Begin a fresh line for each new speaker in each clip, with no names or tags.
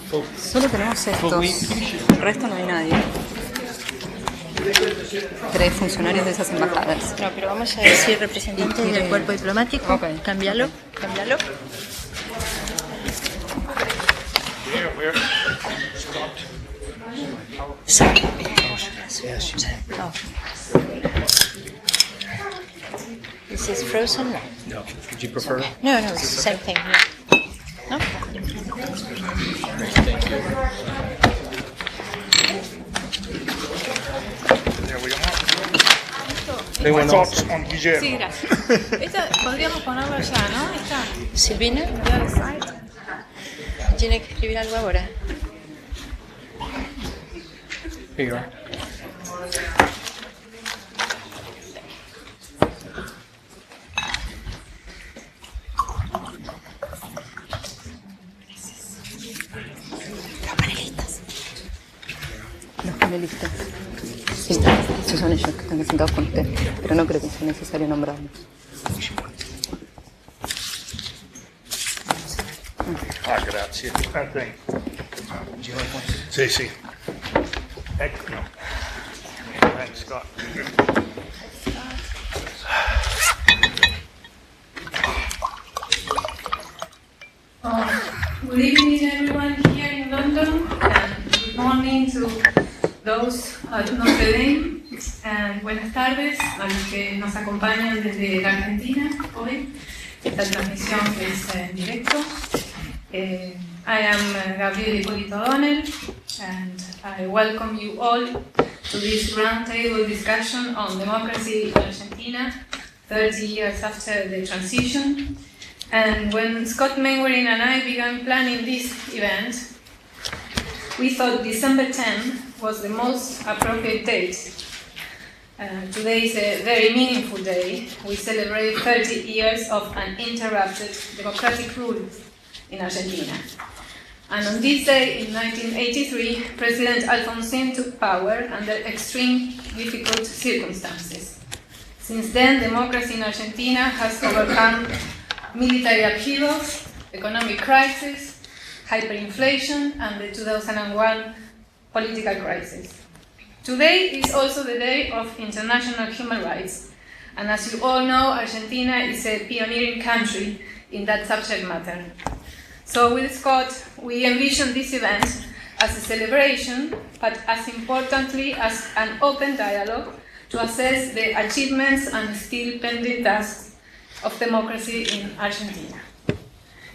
Solo tenemos estos, el resto no hay nadie. 3 funcionarios de esas embajadas.
No, pero vamos a decir representante del cuerpo diplomático.
Okay.
Cámbialo. This is frozen?
No. Would you prefer?
No, it's the same thing. No?
There we are.
My thoughts on Guillermo.
Sí, gracias. Esta podríamos ponerlo ya, ¿no? Esta.
Silvina, tiene que escribir algo ahora.
Here you are.
Los panelistas. Sí, esos son ellos que están sentados con usted, pero no creo que sea necesario nombrarlos.
Grazie. Thank you. Sì. Ecco. No. Thanks, Scott.
Good evening, everyone here in London, and good morning to those at Notre Dame, and buenas tardes a los que nos acompañan desde la Argentina hoy. Esta transmisión es en directo. I am Gabriela Ippolito-O'Donnell, and I welcome you all to this roundtable discussion on democracy in Argentina, 30 years after the transition. And when Scott Mainwaring and I began planning this event, we thought December 10 was the most appropriate date. Today is a very meaningful day. We celebrate 30 years of uninterrupted democratic rule in Argentina. And on this day in 1983, President Alfonsín took power under extreme difficult circumstances. Since then, democracy in Argentina has overcome military upheavals, economic crisis, hyperinflation, and the 2001 political crisis. Today is also the day of international human rights, and as you all know, Argentina is a pioneering country in that subject matter. So with Scott, we envision this event as a celebration, but as importantly as an open dialogue to assess the achievements and still pending tasks of democracy in Argentina.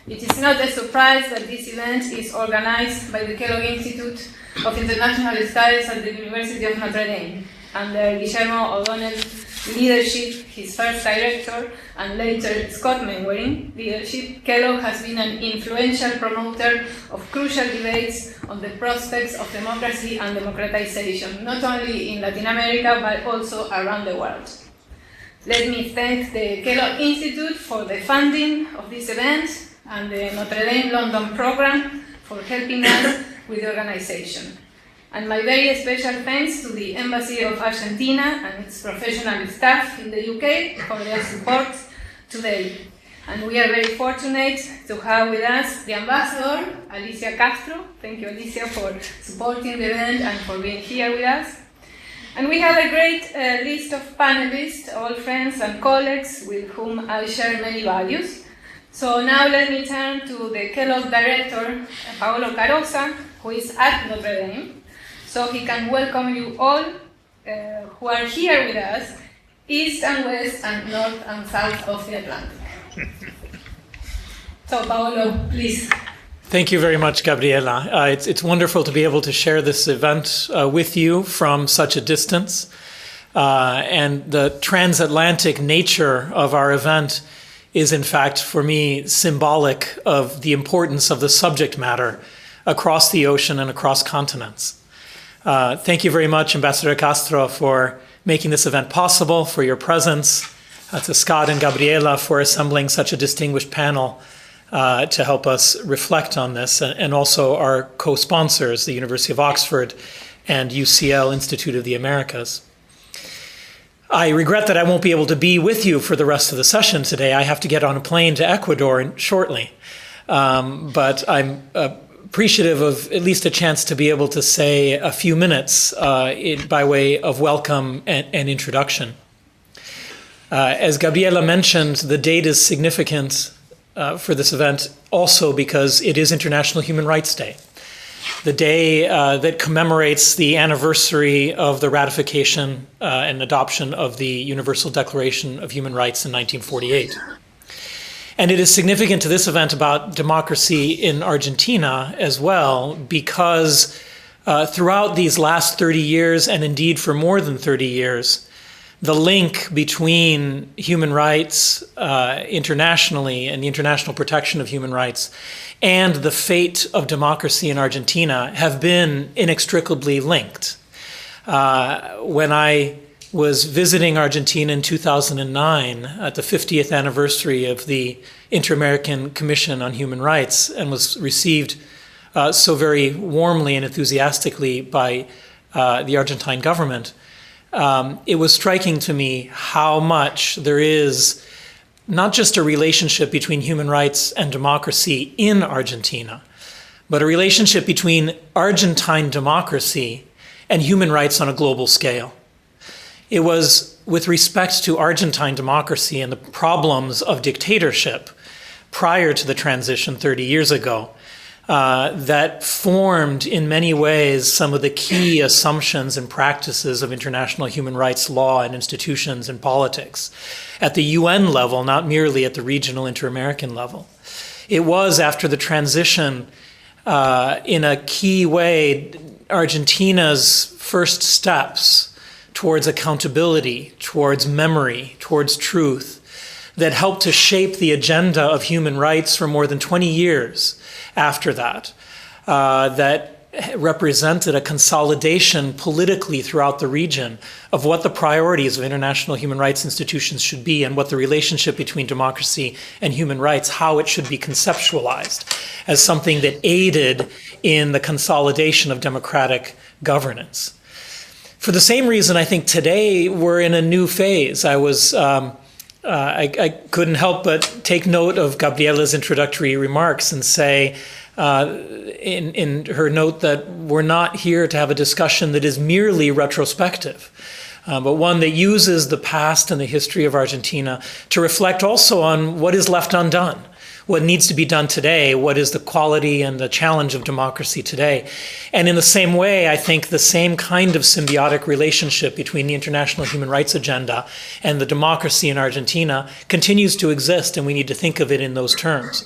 It is not a surprise that this event is organized by the Kellogg Institute of International Studies at the University of Notre Dame, under Ippolito-O'Donnell's leadership, his first director, and later Scott Mainwaring leadership. Kellogg has been an influential promoter of crucial debates on the prospects of democracy and democratization, not only in Latin America, but also around the world. Let me thank the Kellogg Institute for the funding of this event and the Notre Dame London program for helping us with the organization. And my very special thanks to the Embassy of Argentina and its professional staff in the UK for their support today. And we are very fortunate to have with us the ambassador, Alicia Castro. Thank you, Alicia, for supporting the event and for being here with us. And we have a great list of panelists, all friends and colleagues with whom I share many values. So now let me turn to the Kellogg director, Paolo Carosa, who is at Notre Dame, so he can welcome you all who are here with us, east and west and north and south of the Atlantic. So Paolo, please.
Thank you very much, Gabriela. It's wonderful to be able to share this event with you from such a distance. And the transatlantic nature of our event is, in fact, for me, symbolic of the importance of the subject matter across the ocean and across continents. Thank you very much, Ambassador Castro, for making this event possible, for your presence, to Scott and Gabriela for assembling such a distinguished panel to help us reflect on this, and also our co-sponsors, the University of Oxford and UCL Institute of the Americas. I regret that I won't be able to be with you for the rest of the session today. I have to get on a plane to Ecuador shortly. But I'm appreciative of at least a chance to be able to say a few minutes by way of welcome and introduction. As Gabriela mentioned, the date is significant for this event also because it is International Human Rights Day, the day that commemorates the anniversary of the ratification and adoption of the Universal Declaration of Human Rights in 1948. And it is significant to this event about democracy in Argentina as well, because throughout these last 30 years, and indeed for more than 30 years, the link between human rights internationally and the international protection of human rights and the fate of democracy in Argentina have been inextricably linked. When I was visiting Argentina in 2009 at the 50th anniversary of the Inter-American Commission on Human Rights and was received so very warmly and enthusiastically by the Argentine government, it was striking to me how much there is not just a relationship between human rights and democracy in Argentina, but a relationship between Argentine democracy and human rights on a global scale. It was with respect to Argentine democracy and the problems of dictatorship prior to the transition 30 years ago that formed in many ways some of the key assumptions and practices of international human rights law and institutions and politics at the UN level, not merely at the regional inter-American level. It was after the transition in a key way Argentina's first steps towards accountability, towards memory, towards truth, that helped to shape the agenda of human rights for more than 20 years after that, that represented a consolidation politically throughout the region of what the priorities of international human rights institutions should be and what the relationship between democracy and human rights, how it should be conceptualized as something that aided in the consolidation of democratic governance. For the same reason, I think today we're in a new phase. I couldn't help but take note of Gabriela's introductory remarks and say in her note that we're not here to have a discussion that is merely retrospective, but one that uses the past and the history of Argentina to reflect also on what is left undone, what needs to be done today, what is the quality and the challenge of democracy today. And in the same way, I think the same kind of symbiotic relationship between the international human rights agenda and the democracy in Argentina continues to exist, and we need to think of it in those terms.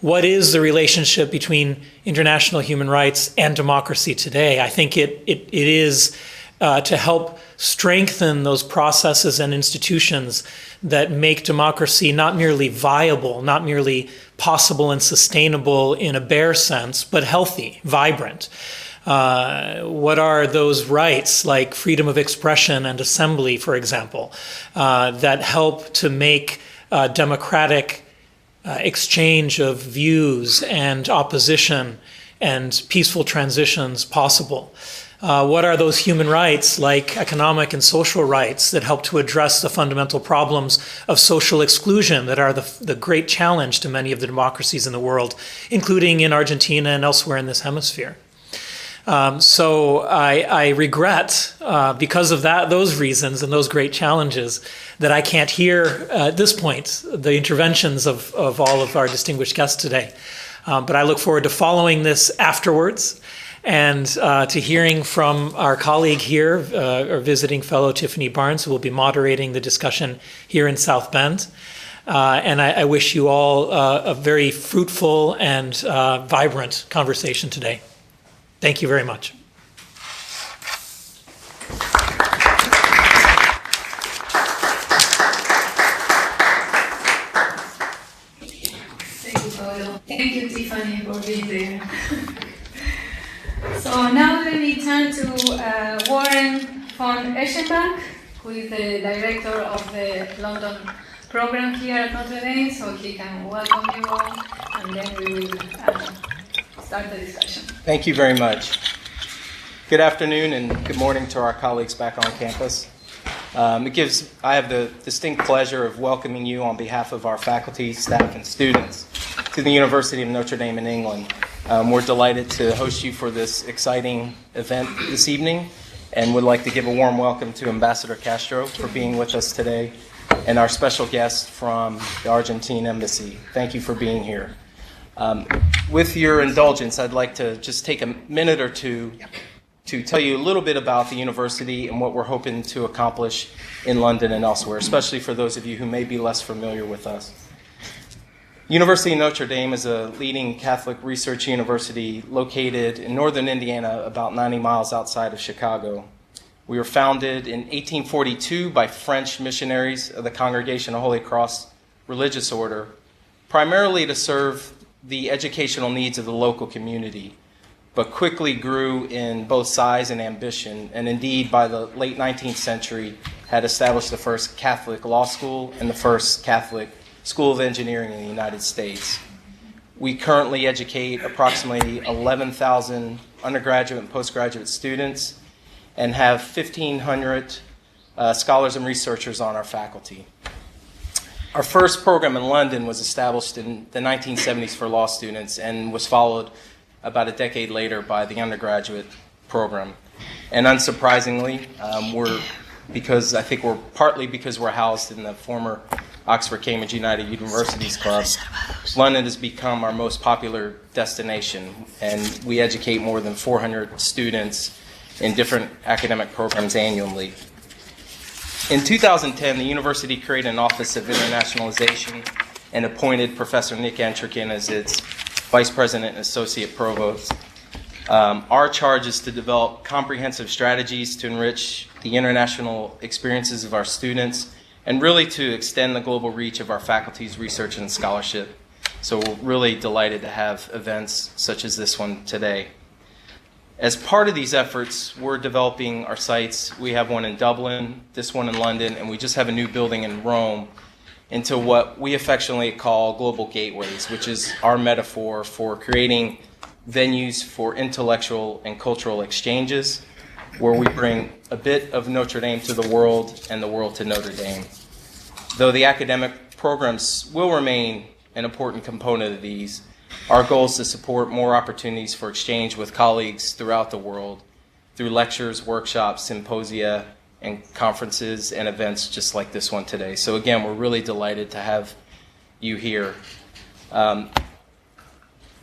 What is the relationship between international human rights and democracy today? I think it is to help strengthen those processes and institutions that make democracy not merely viable, not merely possible and sustainable in a bare sense, but healthy, vibrant. What are those rights like freedom of expression and assembly, for example, that help to make democratic exchange of views and opposition and peaceful transitions possible? What are those human rights like economic and social rights that help to address the fundamental problems of social exclusion that are the great challenge to many of the democracies in the world, including in Argentina and elsewhere in this hemisphere? So I regret, because of those reasons and those great challenges, that I can't hear at this point the interventions of all of our distinguished guests today. But I look forward to following this afterwards and to hearing from our colleague here, our visiting fellow Tiffany Barnes, who will be moderating the discussion here in South Bend. And I wish you all a very fruitful and vibrant conversation today. Thank you very much.
Thank you, Paulo. Thank you, Tiffany, for being there. So now let me turn to Warren von Eschenbach, who is the director of the London program here at Notre Dame, so he can welcome you all, and then we will start the discussion.
Thank you very much. Good afternoon and good morning to our colleagues back on campus. I have the distinct pleasure of welcoming you on behalf of our faculty, staff, and students to the University of Notre Dame in England We're delighted to host you for this exciting event this evening, and would like to give a warm welcome to Ambassador Castro for being with us today, and our special guest from the Argentine Embassy. Thank you for being here. With your indulgence, I'd like to just take a minute or two to tell you a little bit about the university and what we're hoping to accomplish in London and elsewhere, especially for those of you who may be less familiar with us. University of Notre Dame is a leading Catholic research university located in northern Indiana, about 90 miles outside of Chicago. We were founded in 1842 by French missionaries of the Congregation of Holy Cross religious order, primarily to serve the educational needs of the local community, but quickly grew in both size and ambition, and indeed by the late 19th century had established the first Catholic law school and the first Catholic School of Engineering in the United States. We currently educate approximately 11,000 undergraduate and postgraduate students and have 1,500 scholars and researchers on our faculty. Our first program in London was established in the 1970s for law students and was followed about a decade later by the undergraduate program. And unsurprisingly, partly because we're housed in the former Oxford Cambridge United Universities Club, London has become our most popular destination, and we educate more than 400 students in different academic programs annually. In 2010, the university created an Office of Internationalization and appointed Professor Nick Entrikin as its Vice President and Associate Provost. Our charge is to develop comprehensive strategies to enrich the international experiences of our students and really to extend the global reach of our faculty's research and scholarship. So we're really delighted to have events such as this one today. As part of these efforts, we're developing our sites. We have one in Dublin, this one in London, and we just have a new building in Rome into what we affectionately call global gateways, which is our metaphor for creating venues for intellectual and cultural exchanges, where we bring a bit of Notre Dame to the world and the world to Notre Dame. Though the academic programs will remain an important component of these, our goal is to support more opportunities for exchange with colleagues throughout the world through lectures, workshops, symposia, and conferences and events just like this one today. So again, we're really delighted to have you here.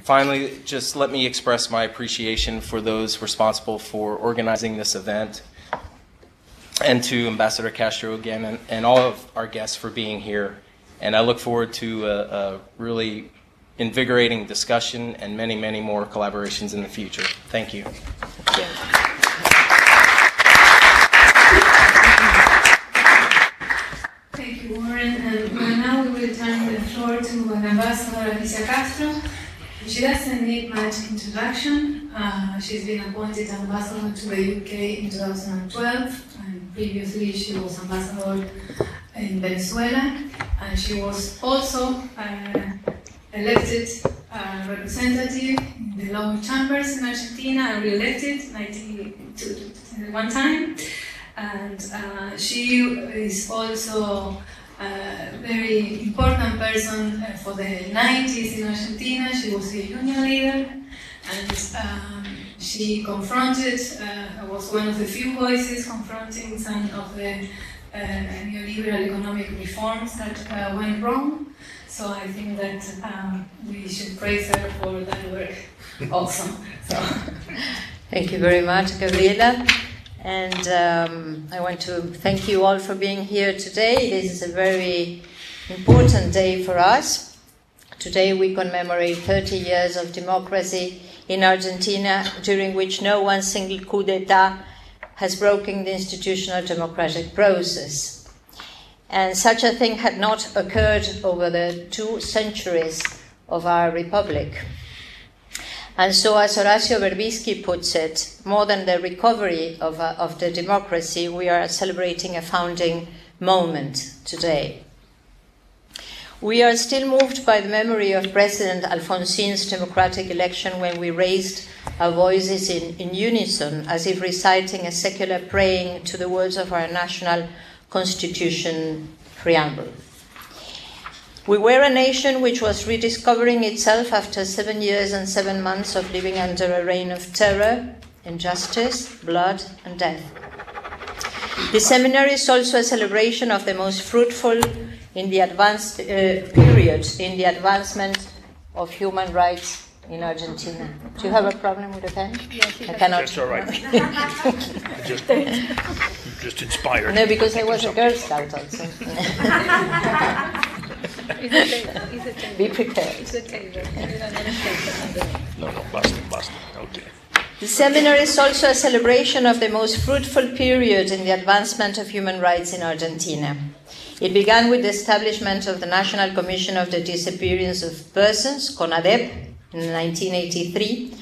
Finally, just let me express my appreciation for those responsible for organizing this event, and to Ambassador Castro again, and all of our guests for being here. And I look forward to a really invigorating discussion and many, many more collaborations in the future. Thank you.
Thank you, Warren. And now we will turn the floor to Ambassador Alicia Castro. She doesn't need much introduction. She's been appointed ambassador to the UK in 2012, and previously she was ambassador in Venezuela, and she was also elected representative in the lower chambers in Argentina and re-elected one time. And she is also a very important person for the 90s in Argentina. She was a union leader, and she confronted, was one of the few voices confronting some of the neoliberal economic reforms that went wrong. So I think that we should praise her for that work also. So.
Thank you very much, Gabriela. And I want to thank you all for being here today. This is a very important day for us. Today we commemorate 30 years of democracy in Argentina, during which no one single coup d'etat has broken the institutional democratic process. And such a thing had not occurred over the 2 centuries of our republic. And so, as Horacio Verbitsky puts it, more than the recovery of the democracy, we are celebrating a founding moment today. We are still moved by the memory of President Alfonsin's democratic election, when we raised our voices in unison, as if reciting a secular praying to the words of our national Constitution preamble. We were a nation which was rediscovering itself after 7 years and 7 months of living under a reign of terror, injustice, blood, and death. The seminary is also a celebration of the most fruitful in the advanced period in the advancement of human rights in Argentina. Do you have a problem with the pen?
Yes,
I cannot.
That's all right. Just inspired.
No, because I was a Girl Scout also. Be prepared.
No, basta. Okay.
The seminar is also a celebration of the most fruitful period in the advancement of human rights in Argentina. It began with the establishment of the National Commission of the Disappearance of Persons, CONADEP, in 1983.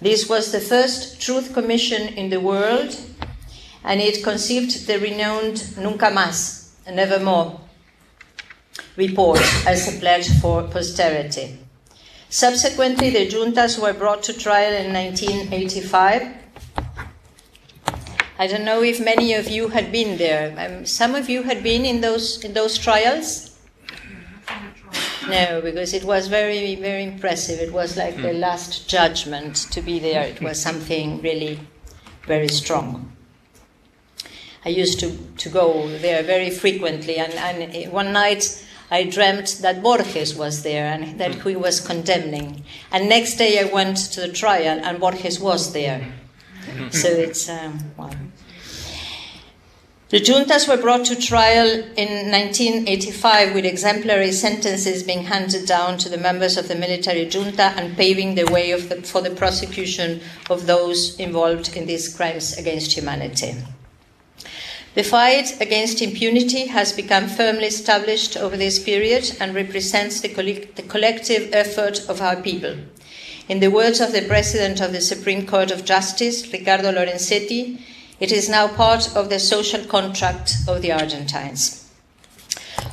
This was the first truth commission in the world, and it conceived the renowned Nunca Más, Nevermore report as a pledge for posterity. Subsequently, the juntas were brought to trial in 1985. I don't know if many of you had been there. Some of you had been in those trials? No, because it was very, very impressive. It was like the last judgment to be there. It was something really very strong. I used to go there very frequently, and one night I dreamt that Borges was there and that he was condemning. And next day I went to the trial and Borges was there. So it's, well. The juntas were brought to trial in 1985 with exemplary sentences being handed down to the members of the military junta and paving the way for the prosecution of those involved in these crimes against humanity. The fight against impunity has become firmly established over this period and represents the collective effort of our people. In the words of the President of the Supreme Court of Justice, Ricardo Lorenzetti, it is now part of the social contract of the Argentines.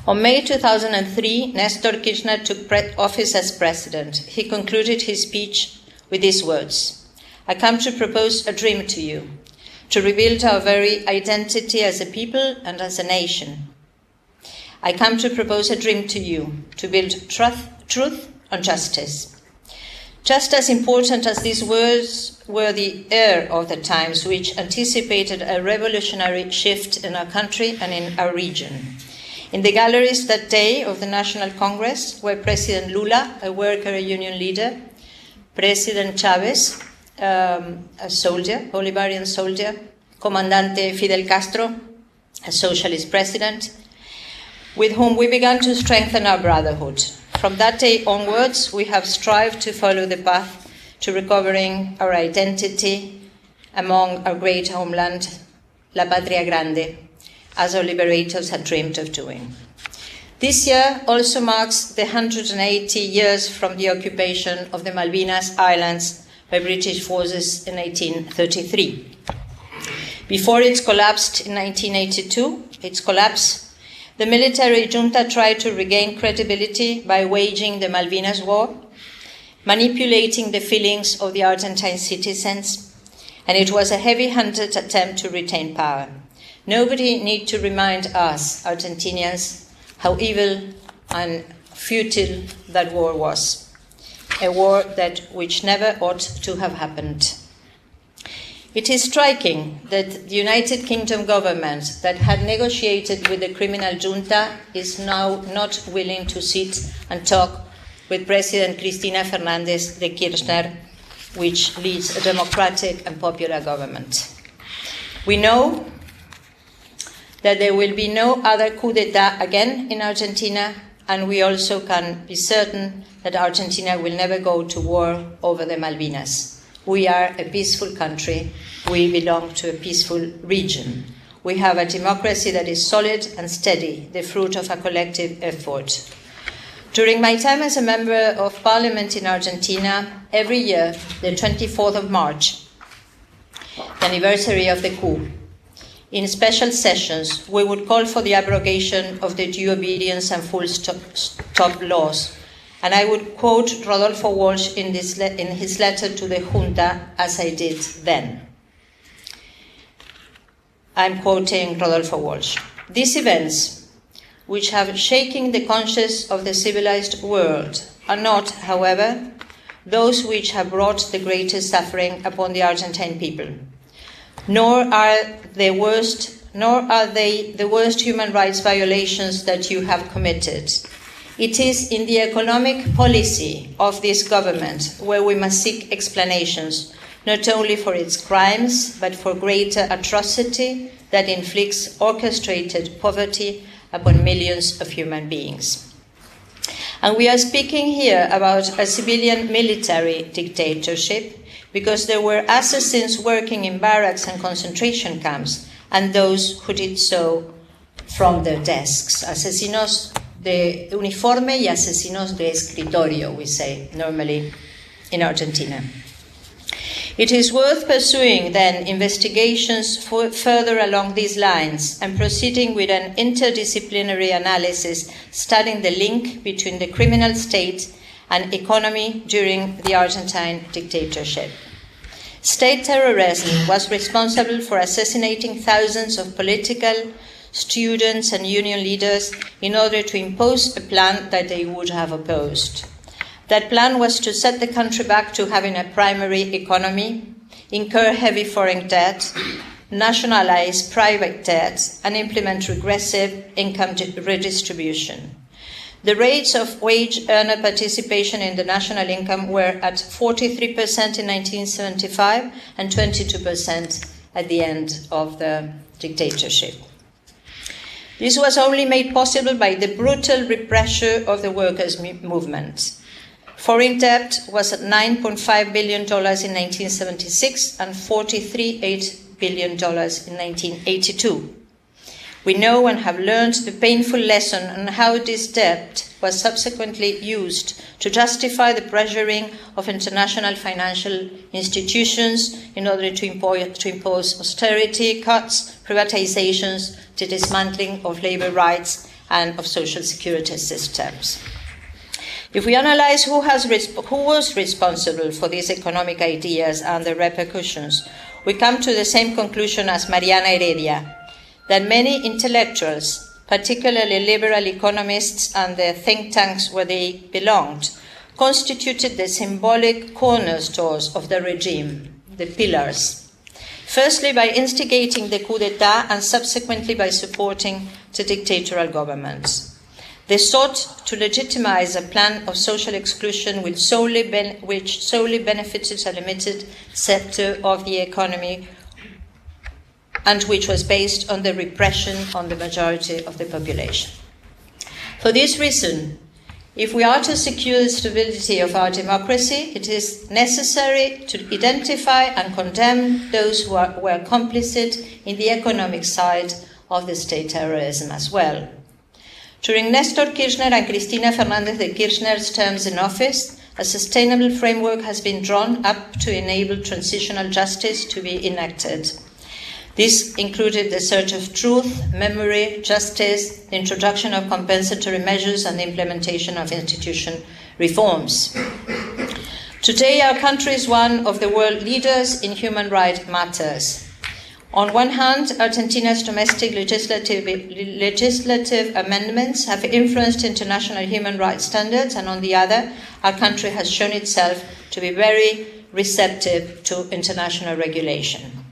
On May 2003, Nestor Kirchner took office as president. He concluded his speech with these words: "I come to propose a dream to you, to rebuild our very identity as a people and as a nation. I come to propose a dream to you, to build truth and justice." Just as important as these words were the air of the times, which anticipated a revolutionary shift in our country and in our region. In the galleries that day of the National Congress were President Lula, a worker union leader, President Chavez, a soldier, Bolivarian soldier, Comandante Fidel Castro, a socialist president, with whom we began to strengthen our brotherhood. From that day onwards, we have strived to follow the path to recovering our identity among our great homeland, La Patria Grande, as our liberators had dreamed of doing. This year also marks the 180 years from the occupation of the Malvinas Islands by British forces in 1833. Before it collapsed in 1982, the military junta tried to regain credibility by waging the Malvinas War, manipulating the feelings of the Argentine citizens, and it was a heavy-handed attempt to retain power. Nobody need to remind us, Argentinians, how evil and futile that war was, a war which never ought to have happened. It is striking that the United Kingdom government that had negotiated with the criminal junta is now not willing to sit and talk with President Cristina Fernández de Kirchner, which leads a democratic and popular government. We know that there will be no other coup d'etat again in Argentina, and we also can be certain that Argentina will never go to war over the Malvinas. We are a peaceful country. We belong to a peaceful region. We have a democracy that is solid and steady, the fruit of a collective effort. During my time as a member of parliament in Argentina, every year, the 24th of March, the anniversary of the coup, in special sessions, we would call for the abrogation of the due obedience and full stop laws. And I would quote Rodolfo Walsh in his letter to the junta, as I did then. I'm quoting Rodolfo Walsh. "These events which have shaken the conscience of the civilized world are not, however, those which have brought the greatest suffering upon the Argentine people, nor are they the worst human rights violations that you have committed. It is in the economic policy of this government where we must seek explanations, not only for its crimes, but for greater atrocity that inflicts orchestrated poverty upon millions of human beings. And we are speaking here about a civilian military dictatorship because there were assassins working in barracks and concentration camps and those who did so from their desks. Asesinos de uniforme y asesinos de escritorio, we say normally in Argentina. It is worth pursuing, then, investigations further along these lines and proceeding with an interdisciplinary analysis studying the link between the criminal state and economy during the Argentine dictatorship. State terrorism was responsible for assassinating thousands of political, students, and union leaders in order to impose a plan that they would have opposed. That plan was to set the country back to having a primary economy, incur heavy foreign debt, nationalize private debt, and implement regressive income redistribution. The rates of wage earner participation in the national income were at 43% in 1975 and 22% at the end of the dictatorship. This was only made possible by the brutal repression of the workers' movement. Foreign debt was at $9.5 billion in 1976 and $43.8 billion in 1982. We know and have learned the painful lesson on how this debt was subsequently used to justify the pressuring of international financial institutions in order to impose austerity cuts, privatizations, the dismantling of labor rights and of social security systems. If we analyze who was responsible for these economic ideas and their repercussions, we come to the same conclusion as Mariana Heredia, that many intellectuals, particularly liberal economists and the think tanks where they belonged, constituted the symbolic cornerstones of the regime, the pillars. Firstly, by instigating the coup d'etat and subsequently by supporting the dictatorial governments. They sought to legitimize a plan of social exclusion which solely benefited a limited sector of the economy and which was based on the repression on the majority of the population. For this reason, if we are to secure the stability of our democracy, it is necessary to identify and condemn those who were complicit in the economic side of the state terrorism as well. During Néstor Kirchner and Cristina Fernández de Kirchner's terms in office, a sustainable framework has been drawn up to enable transitional justice to be enacted. This included the search of truth, memory, justice, the introduction of compensatory measures, and the implementation of institution reforms. Today, our country is one of the world leaders in human rights matters. On one hand, Argentina's domestic legislative amendments have influenced international human rights standards, and on the other, our country has shown itself to be very receptive to international regulation.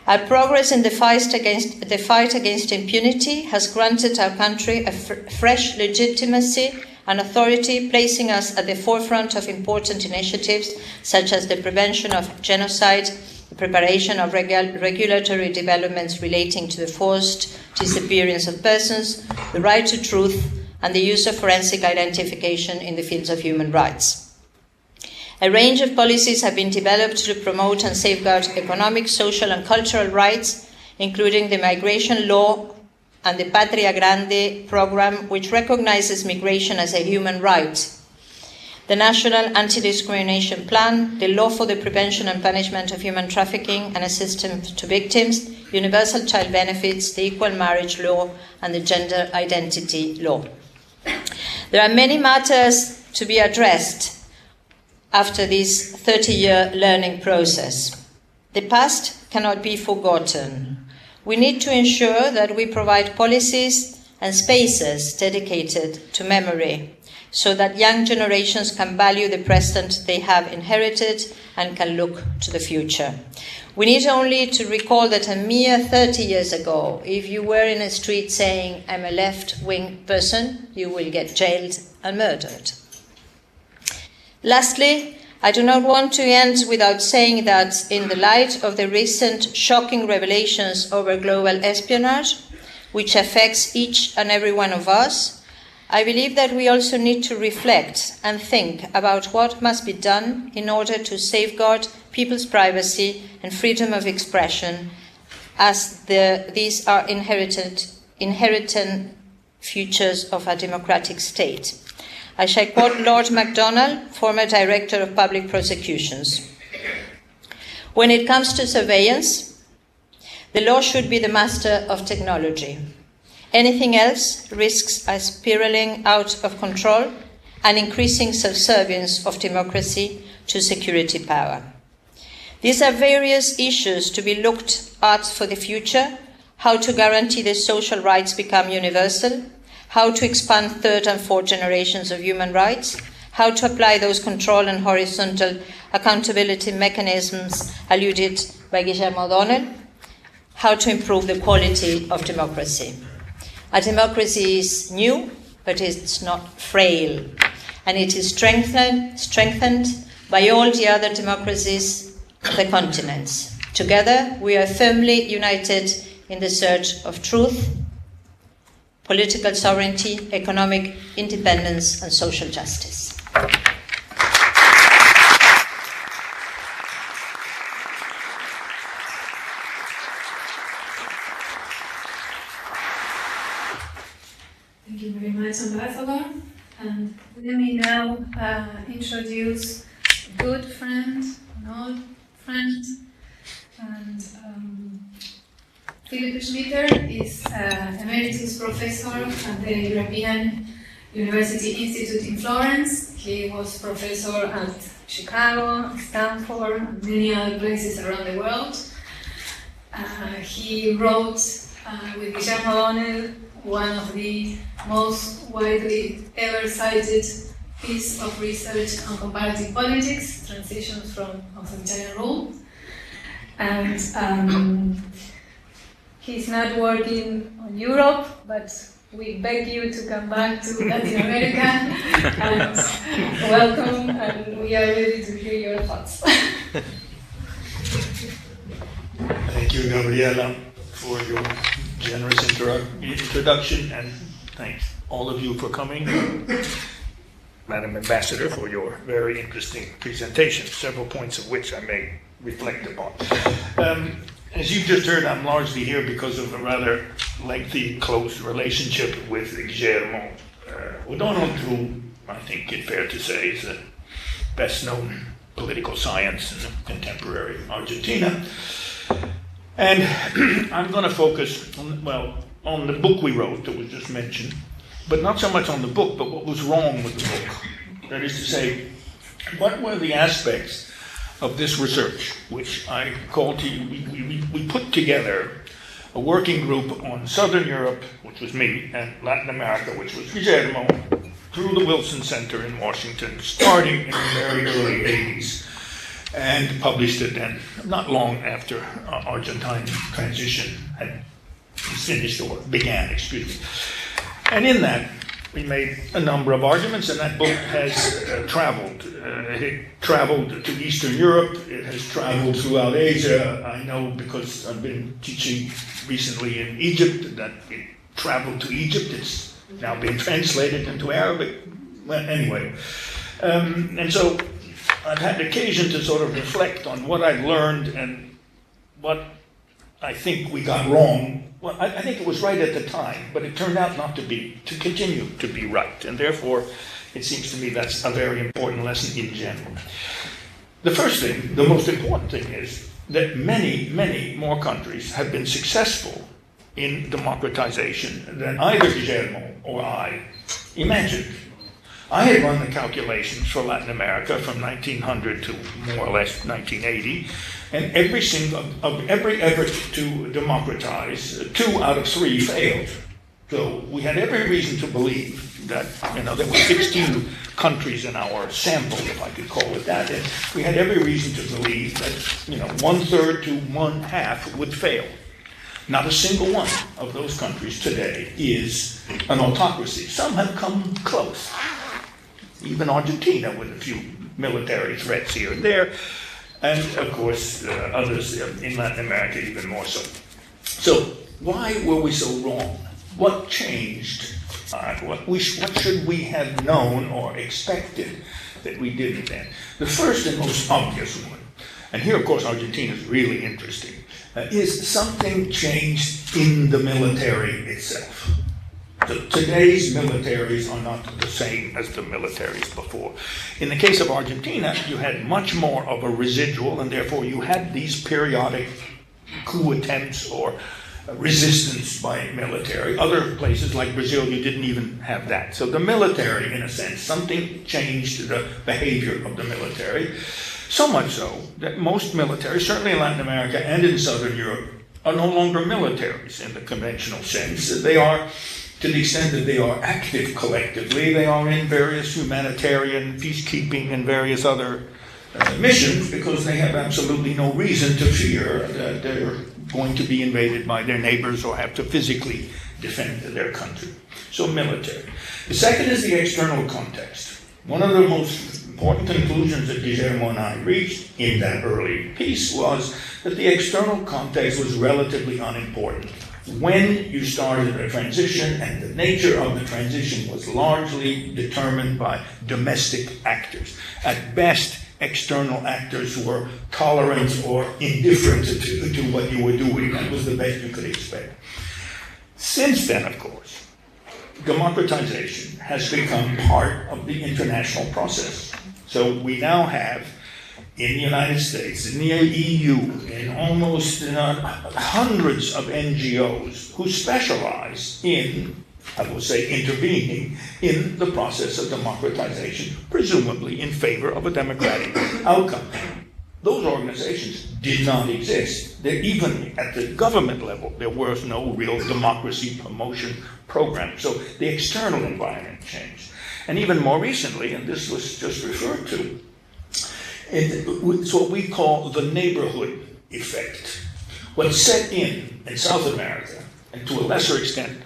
Our progress in the fight against impunity has granted our country a fresh legitimacy and authority, placing us at the forefront of important initiatives such as the prevention of genocide, the preparation of regulatory developments relating to the forced disappearance of persons, the right to truth, and the use of forensic identification in the fields of human rights. A range of policies have been developed to promote and safeguard economic, social, and cultural rights, including the migration law and the Patria Grande program, which recognizes migration as a human right, the National Anti-Discrimination Plan, the Law for the Prevention and Punishment of Human Trafficking and Assistance to Victims, Universal Child Benefits, the Equal Marriage Law, and the Gender Identity Law. There are many matters to be addressed after this 30-year learning process. The past cannot be forgotten. We need to ensure that we provide policies and spaces dedicated to memory, so that young generations can value the present they have inherited and can look to the future. We need only to recall that a mere 30 years ago, if you were in a street saying, "I'm a left-wing person," you will get jailed and murdered. Lastly, I do not want to end without saying that in the light of the recent shocking revelations over global espionage, which affects each and every one of us, I believe that we also need to reflect and think about what must be done in order to safeguard people's privacy and freedom of expression, as these are inherent features of a democratic state. I shall quote Lord MacDonald, former Director of Public Prosecutions. "When it comes to surveillance, the law should be the master of technology. Anything else risks us spiraling out of control and increasing subservience of democracy to security power. These are various issues to be looked at for the future: how to guarantee that social rights become universal, how to expand third and fourth generations of human rights, how to apply those control and horizontal accountability mechanisms alluded by Guillermo O'Donnell, how to improve the quality of democracy. A democracy is new, but it's not frail, and it is strengthened by all the other democracies of the continents. Together, we are firmly united in the search of truth, political sovereignty, economic independence, and social justice.
Thank you very much, Ambassador. And let me now introduce a good friend, an old friend, and Philip Schmitter is Emeritus Professor at the European University Institute in Florence. He was professor at Chicago, Stanford, and many other places around the world. He wrote with Guillermo O'Donnell one of the most widely ever cited piece of research on comparative politics, transitions from authoritarian rule. And he's not working on Europe, but we beg you to come back to Latin America and welcome, and we are ready to hear your thoughts.
Thank you, Gabriela, for your generous introduction, and thanks all of you for coming. Madam Ambassador, for your very interesting presentation, several points of which I may reflect upon. As you just heard, I'm largely here because of a rather lengthy, close relationship with Guillermo O'Donnell, who I think it's fair to say is the best-known political science in contemporary Argentina. And I'm going to focus on the book we wrote that was just mentioned, but not so much on the book, but what was wrong with the book. That is to say, what were the aspects of this research, which I call to you, we put together a working group on Southern Europe, which was me, and Latin America, which was Guillermo, through the Wilson Center in Washington, starting in the very early 80s, and published it then not long after Argentine transition had finished, or began, excuse me. And in that, we made a number of arguments, and that book has traveled. It traveled to Eastern Europe. It has traveled throughout Asia. I know because I've been teaching recently in Egypt that it traveled to Egypt. It's now been translated into Arabic. Well, anyway. And so I've had occasion to sort of reflect on what I've learned and what I think we got wrong. Well, I think it was right at the time, but it turned out not to be, to continue to be right. And therefore, it seems to me that's a very important lesson in general. The first thing, the most important thing, is that many, many more countries have been successful in democratization than either Guillermo or I imagined. I had run the calculations for Latin America from 1900 to more or less 1980, and every effort to democratize, 2 out of 3 failed. So we had every reason to believe that, there were 16 countries in our sample, if I could call it that, and we had every reason to believe that, 1/3 to 1/2 would fail. Not a single one of those countries today is an autocracy. Some have come close. Even Argentina with a few military threats here and there, and of course others in Latin America even more so. So why were we so wrong? What changed? What should we have known or expected that we didn't then? The first and most obvious one, and here of course Argentina is really interesting, is something changed in the military itself. Today's militaries are not the same as the militaries before. In the case of Argentina, you had much more of a residual, and therefore you had these periodic coup attempts or resistance by military. Other places like Brazil, you didn't even have that. So the military, in a sense, something changed the behavior of the military. So much so that most militaries, certainly in Latin America and in Southern Europe, are no longer militaries in the conventional sense. They are, to the extent that they are active collectively, they are in various humanitarian, peacekeeping, and various other missions because they have absolutely no reason to fear that they're going to be invaded by their neighbors or have to physically defend their country. So military. The second is the external context. One of the most important conclusions that Guillermo and I reached in that early piece was that the external context was relatively unimportant. When you started a transition, and the nature of the transition was largely determined by domestic actors. At best, external actors were tolerant or indifferent to what you were doing. That was the best you could expect. Since then, of course, democratization has become part of the international process. So we now have, in the United States, in the EU, in almost hundreds of NGOs who specialize in, I will say, intervening in the process of democratization, presumably in favor of a democratic outcome. Those organizations did not exist. Even at the government level, there was no real democracy promotion program. So the external environment changed. And even more recently, and this was just referred to, it's what we call the neighborhood effect. What set in South America, and to a lesser extent,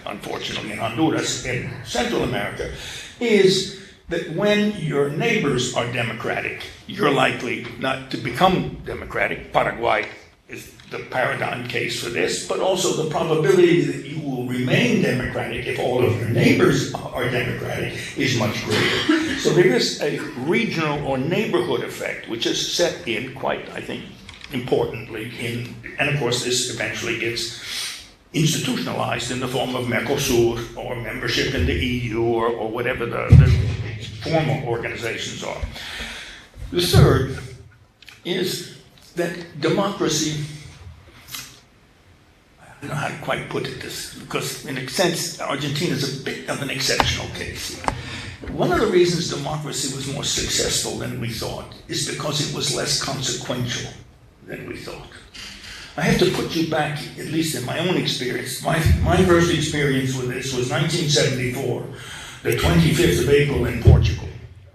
unfortunately, in Honduras, in Central America, is that when your neighbors are democratic, you're likely not to become democratic. Paraguay is the paradigm case for this, but also the probability that you will remain democratic if all of your neighbors are democratic is much greater. So there is a regional or neighborhood effect, which is set in quite, I think, importantly and of course this eventually gets institutionalized in the form of Mercosur or membership in the EU or whatever the formal organizations are. The third is that democracy, I don't know how to quite put it this, because in a sense, Argentina is a bit of an exceptional case. One of the reasons democracy was more successful than we thought is because it was less consequential than we thought. I have to put you back, at least in my own experience. My first experience with this was 1974, the 25th of April in Portugal.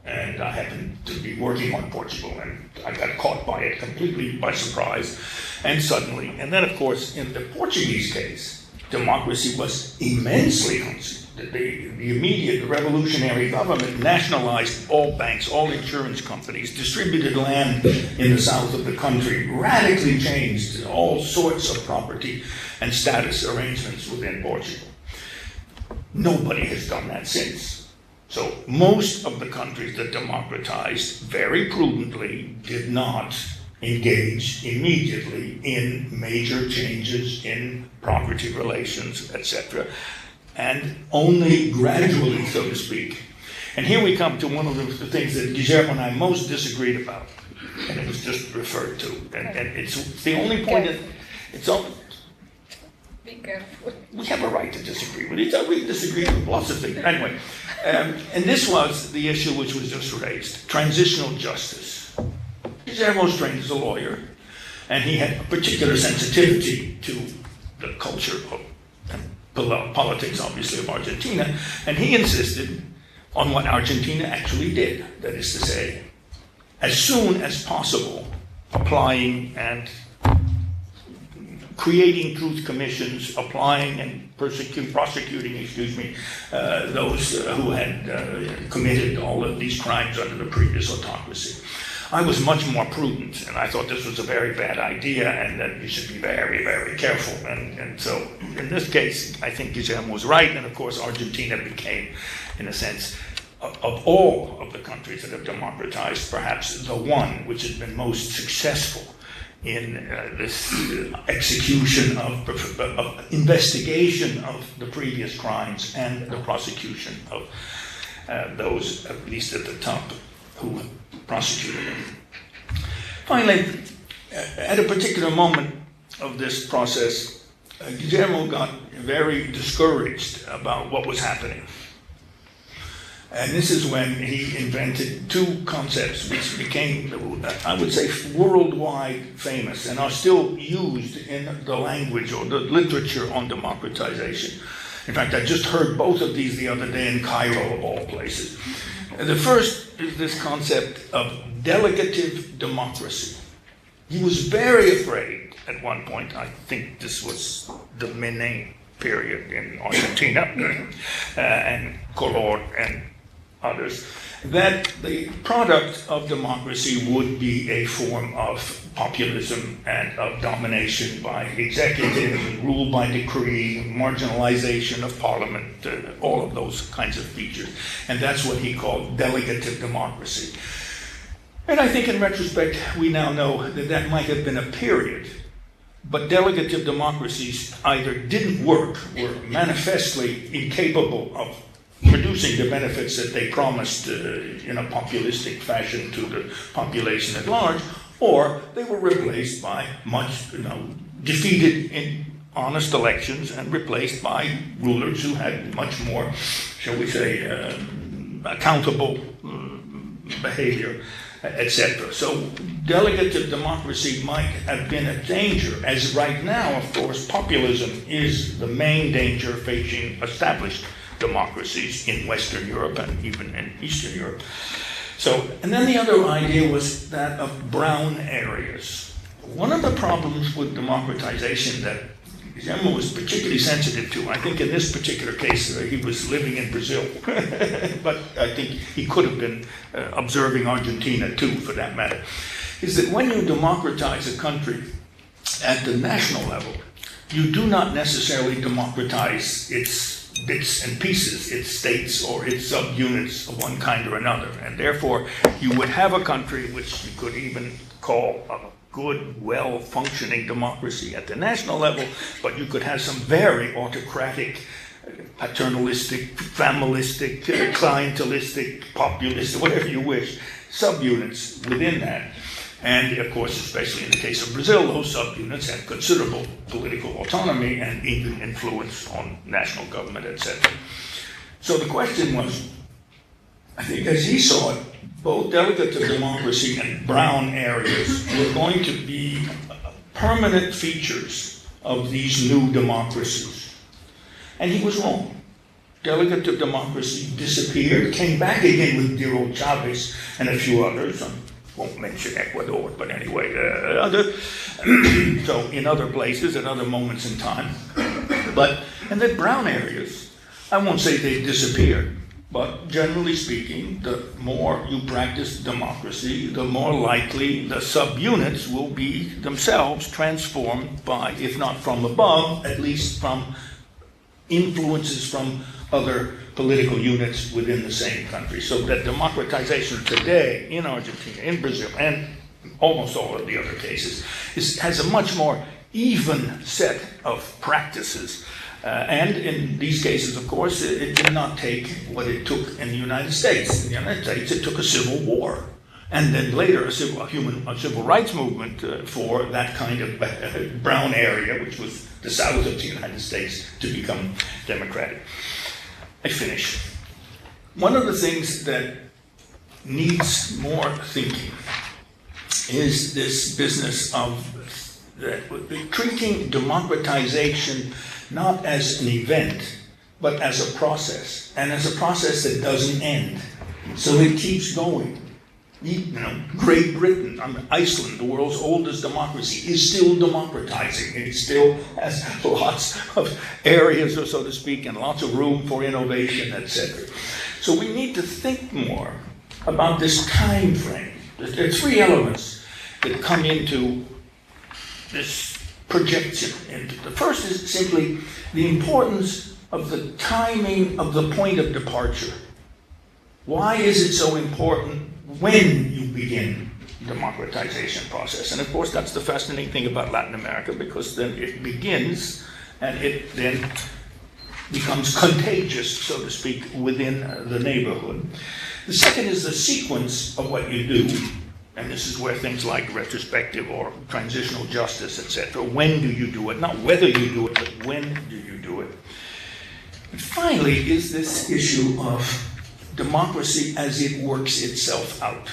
And I happened to be working on Portugal, and I got caught by it completely by surprise and suddenly. And then, of course, in the Portuguese case, democracy was immensely consequential. The immediate revolutionary government nationalized all banks, all insurance companies, distributed land in the south of the country, radically changed all sorts of property and status arrangements within Portugal. Nobody has done that since. So most of the countries that democratized very prudently did not engage immediately in major changes in property relations, etc., and only gradually, so to speak. And here we come to one of the things that Guillermo and I most disagreed about, and it was just referred to. And it's the only point that it's all.
Be careful.
We have a right to disagree with each other. We disagree with lots of things. Anyway, and this was the issue which was just raised, transitional justice. Guillermo was trained as a lawyer, and he had a particular sensitivity to the culture of politics, obviously, of Argentina, and he insisted on what Argentina actually did. That is to say, as soon as possible, applying and creating truth commissions, applying and prosecuting, those who had committed all of these crimes under the previous autocracy. I was much more prudent, and I thought this was a very bad idea, and that you should be very, very careful. And so, in this case, I think Guillermo was right, and of course, Argentina became, in a sense, of all of the countries that have democratized, perhaps the one which has been most successful in this execution of investigation of the previous crimes and the prosecution of those, at least at the top, who prosecuted them. Finally, at a particular moment of this process, Guillermo got very discouraged about what was happening. And this is when he invented two concepts which became, I would say, worldwide famous and are still used in the language or the literature on democratization. In fact, I just heard both of these the other day in Cairo, of all places. The first is this concept of delegated democracy. He was very afraid at one point, I think this was the Menem period in Argentina, and Collor and others, that the product of democracy would be a form of populism and of domination by executive, rule by decree, marginalization of parliament, all of those kinds of features. And that's what he called delegated democracy. And I think in retrospect, we now know that that might have been a period, but delegative democracies either didn't work, were manifestly incapable of producing the benefits that they promised in a populistic fashion to the population at large, or they were replaced by defeated in honest elections and replaced by rulers who had much more, shall we say, accountable behavior, etc. So delegative democracy might have been a danger, as right now, of course, populism is the main danger facing established democracies in Western Europe and even in Eastern Europe. So, and then the other idea was that of brown areas. One of the problems with democratization that Guillermo was particularly sensitive to, I think in this particular case he was living in Brazil, but I think he could have been observing Argentina too, for that matter, is that when you democratize a country at the national level, you do not necessarily democratize its bits and pieces, its states or its subunits of one kind or another. And therefore, you would have a country which you could even call a good, well-functioning democracy at the national level, but you could have some very autocratic, paternalistic, familistic, clientelistic, populist, whatever you wish, subunits within that. And of course, especially in the case of Brazil, those subunits had considerable political autonomy and even influence on national government, etc. So the question was, I think as he saw it, both delegative democracy and brown areas were going to be permanent features of these new democracies. And he was wrong. Delegative democracy disappeared, came back again with dear old Chavez and a few others. I won't mention Ecuador, but anyway, so in other places, at other moments in time. And the brown areas, I won't say they disappeared, but generally speaking, the more you practice democracy, the more likely the subunits will be themselves transformed by, if not from above, at least from influences from other political units within the same country. So that democratization today in Argentina, in Brazil, and almost all of the other cases, has a much more even set of practices. And in these cases, of course, it did not take what it took in the United States. In the United States, it took a civil war. And then later, a civil rights movement for that kind of brown area, which was the south of the United States, to become democratic. I finish. One of the things that needs more thinking is this business of treating democratization not as an event, but as a process, and as a process that doesn't end. So it keeps going. Great Britain, Iceland, the world's oldest democracy, is still democratizing. It still has lots of areas, so to speak, and lots of room for innovation, etc. So we need to think more about this time frame. There are three elements that come into this projection. And the first is simply the importance of the timing of the point of departure. Why is it so important when you begin the democratization process? And of course, that's the fascinating thing about Latin America, because then it begins and it then becomes contagious, so to speak, within the neighborhood. The second is the sequence of what you do. And this is where things like retrospective or transitional justice, etc. When do you do it? Not whether you do it, but when do you do it? And finally is this issue of democracy as it works itself out.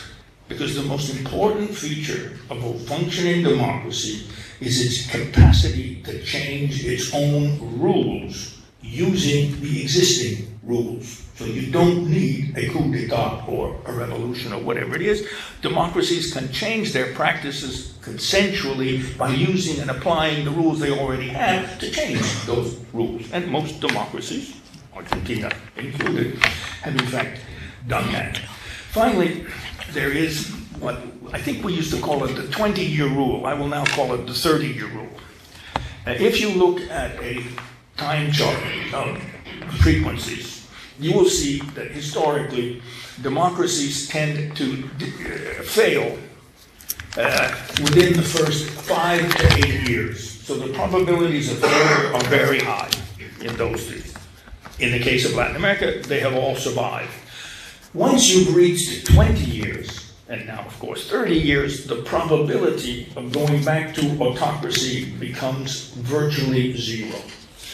Because the most important feature of a functioning democracy is its capacity to change its own rules using the existing rules. So you don't need a coup d'etat or a revolution or whatever it is. Democracies can change their practices consensually by using and applying the rules they already have to change those rules. And most democracies, Argentina included, have in fact done that. Finally, there is what I think we used to call it the 20-year rule. I will now call it the 30-year rule. If you look at a time chart of frequencies, you will see that historically democracies tend to fail within the first 5 to 8 years. So the probabilities of failure are very high in those days. In the case of Latin America, they have all survived. Once you've reached 20 years, and now of course 30 years, the probability of going back to autocracy becomes virtually zero.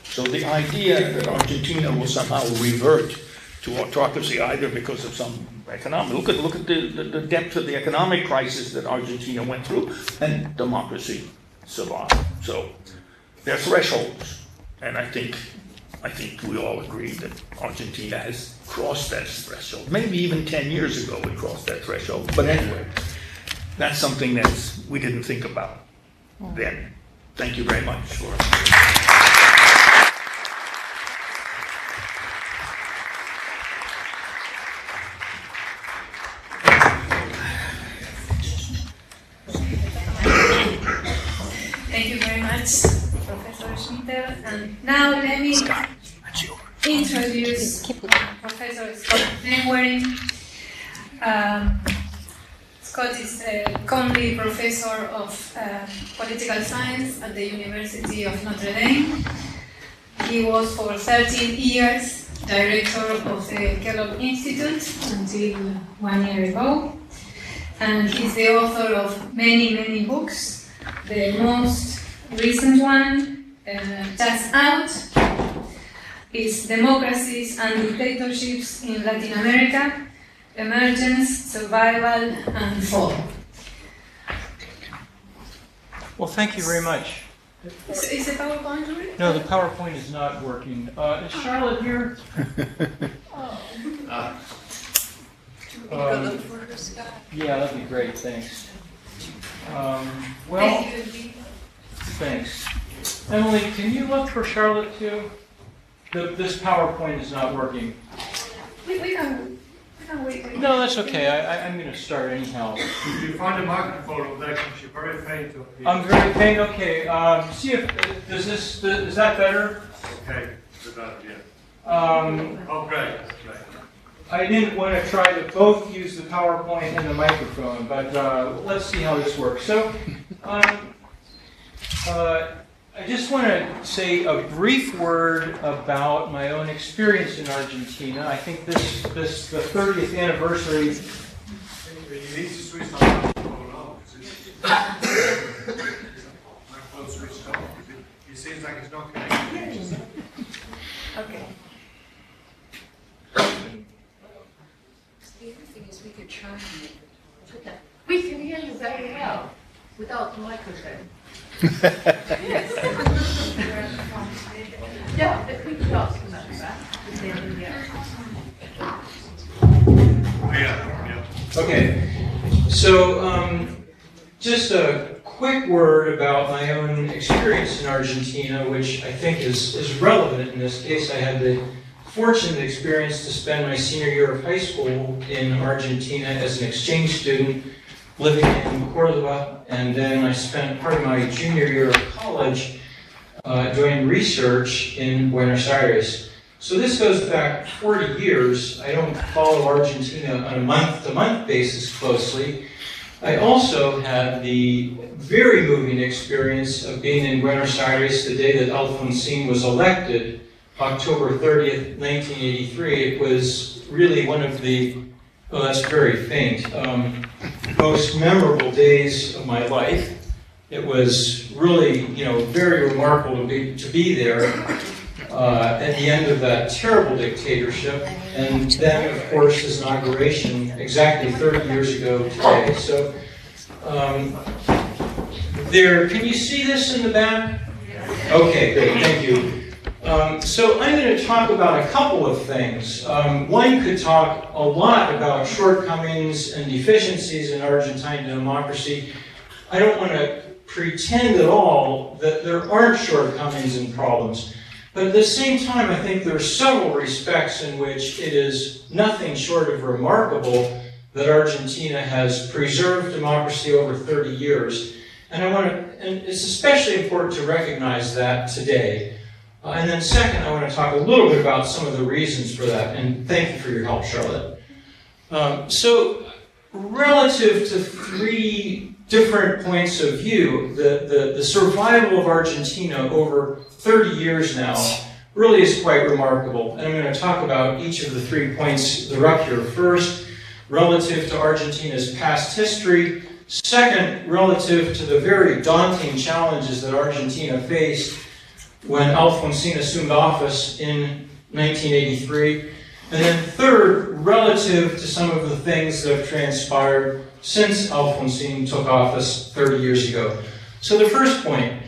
So the idea that Argentina will somehow revert to autocracy either because of some economic, look at the depth of the economic crisis that Argentina went through, and democracy survived. So there are thresholds, and I think we all agree that Argentina has crossed that threshold. Maybe even 10 years ago we crossed that threshold. But anyway, that's something that we didn't think about then. Thank you very much for
Thank you very much, Professor Schmitter. And now let me introduce Professor Scott Mainwaring. Scott is a Conley Professor of Political Science at the University of Notre Dame. He was for 13 years director of the Kellogg Institute until 1 year ago. And he's the author of many, many books. The most recent one, just out, is Democracies and Dictatorships in Latin America, Emergence, Survival, and Fall.
Well, thank you very much.
Is the PowerPoint ready?
No, the PowerPoint is not working. Is Charlotte here? Yeah, that'd be great, thanks. Well, thanks. Emily, can you look for Charlotte too? This PowerPoint is not working.
We can wait.
No, that's okay. I'm going to start anyhow.
If you find a microphone that you're very faint up here.
I'm very faint. Okay. See if is that better?
Okay, it's about yeah.
Oh,
great.
I didn't want to try to both use the PowerPoint and the microphone, but let's see how this works. So, I just want to say a brief word about my own experience in Argentina. I think the 30th anniversary.
You need to switch the microphone on. Microphone switched on. It seems like it's not connected.
Okay.
The other thing is we could try and put that. We can hear you very well without the microphone.
Okay, so just a quick word about my own experience in Argentina, which I think is relevant in this case. I had the fortunate experience to spend my senior year of high school in Argentina as an exchange student living in Cordoba, and then I spent part of my junior year of college doing research in Buenos Aires. So this goes back 40 years. I don't follow Argentina on a month-to-month basis closely. I also had the very moving experience of being in Buenos Aires the day that Alfonsín was elected, October 30th, 1983. It was really one of the, oh, that's very faint, most memorable days of my life. It was really, very remarkable to be there at the end of that terrible dictatorship, and then, of course, his inauguration exactly 30 years ago today. So, can you see this in the back? Okay, great, thank you. So I'm going to talk about a couple of things. One could talk a lot about shortcomings and deficiencies in Argentine democracy. I don't want to pretend at all that there aren't shortcomings and problems. But at the same time, I think there are several respects in which it is nothing short of remarkable that Argentina has preserved democracy over 30 years. And it's especially important to recognize that today. And then second, I want to talk a little bit about some of the reasons for that. And thank you for your help, Charlotte. So relative to three different points of view, the survival of Argentina over 30 years now really is quite remarkable. And I'm going to talk about each of the 3 points that are up here. First, relative to Argentina's past history. Second, relative to the very daunting challenges that Argentina faced when Alfonsín assumed office in 1983. And then third, relative to some of the things that have transpired since Alfonsín took office 30 years ago. So the first point,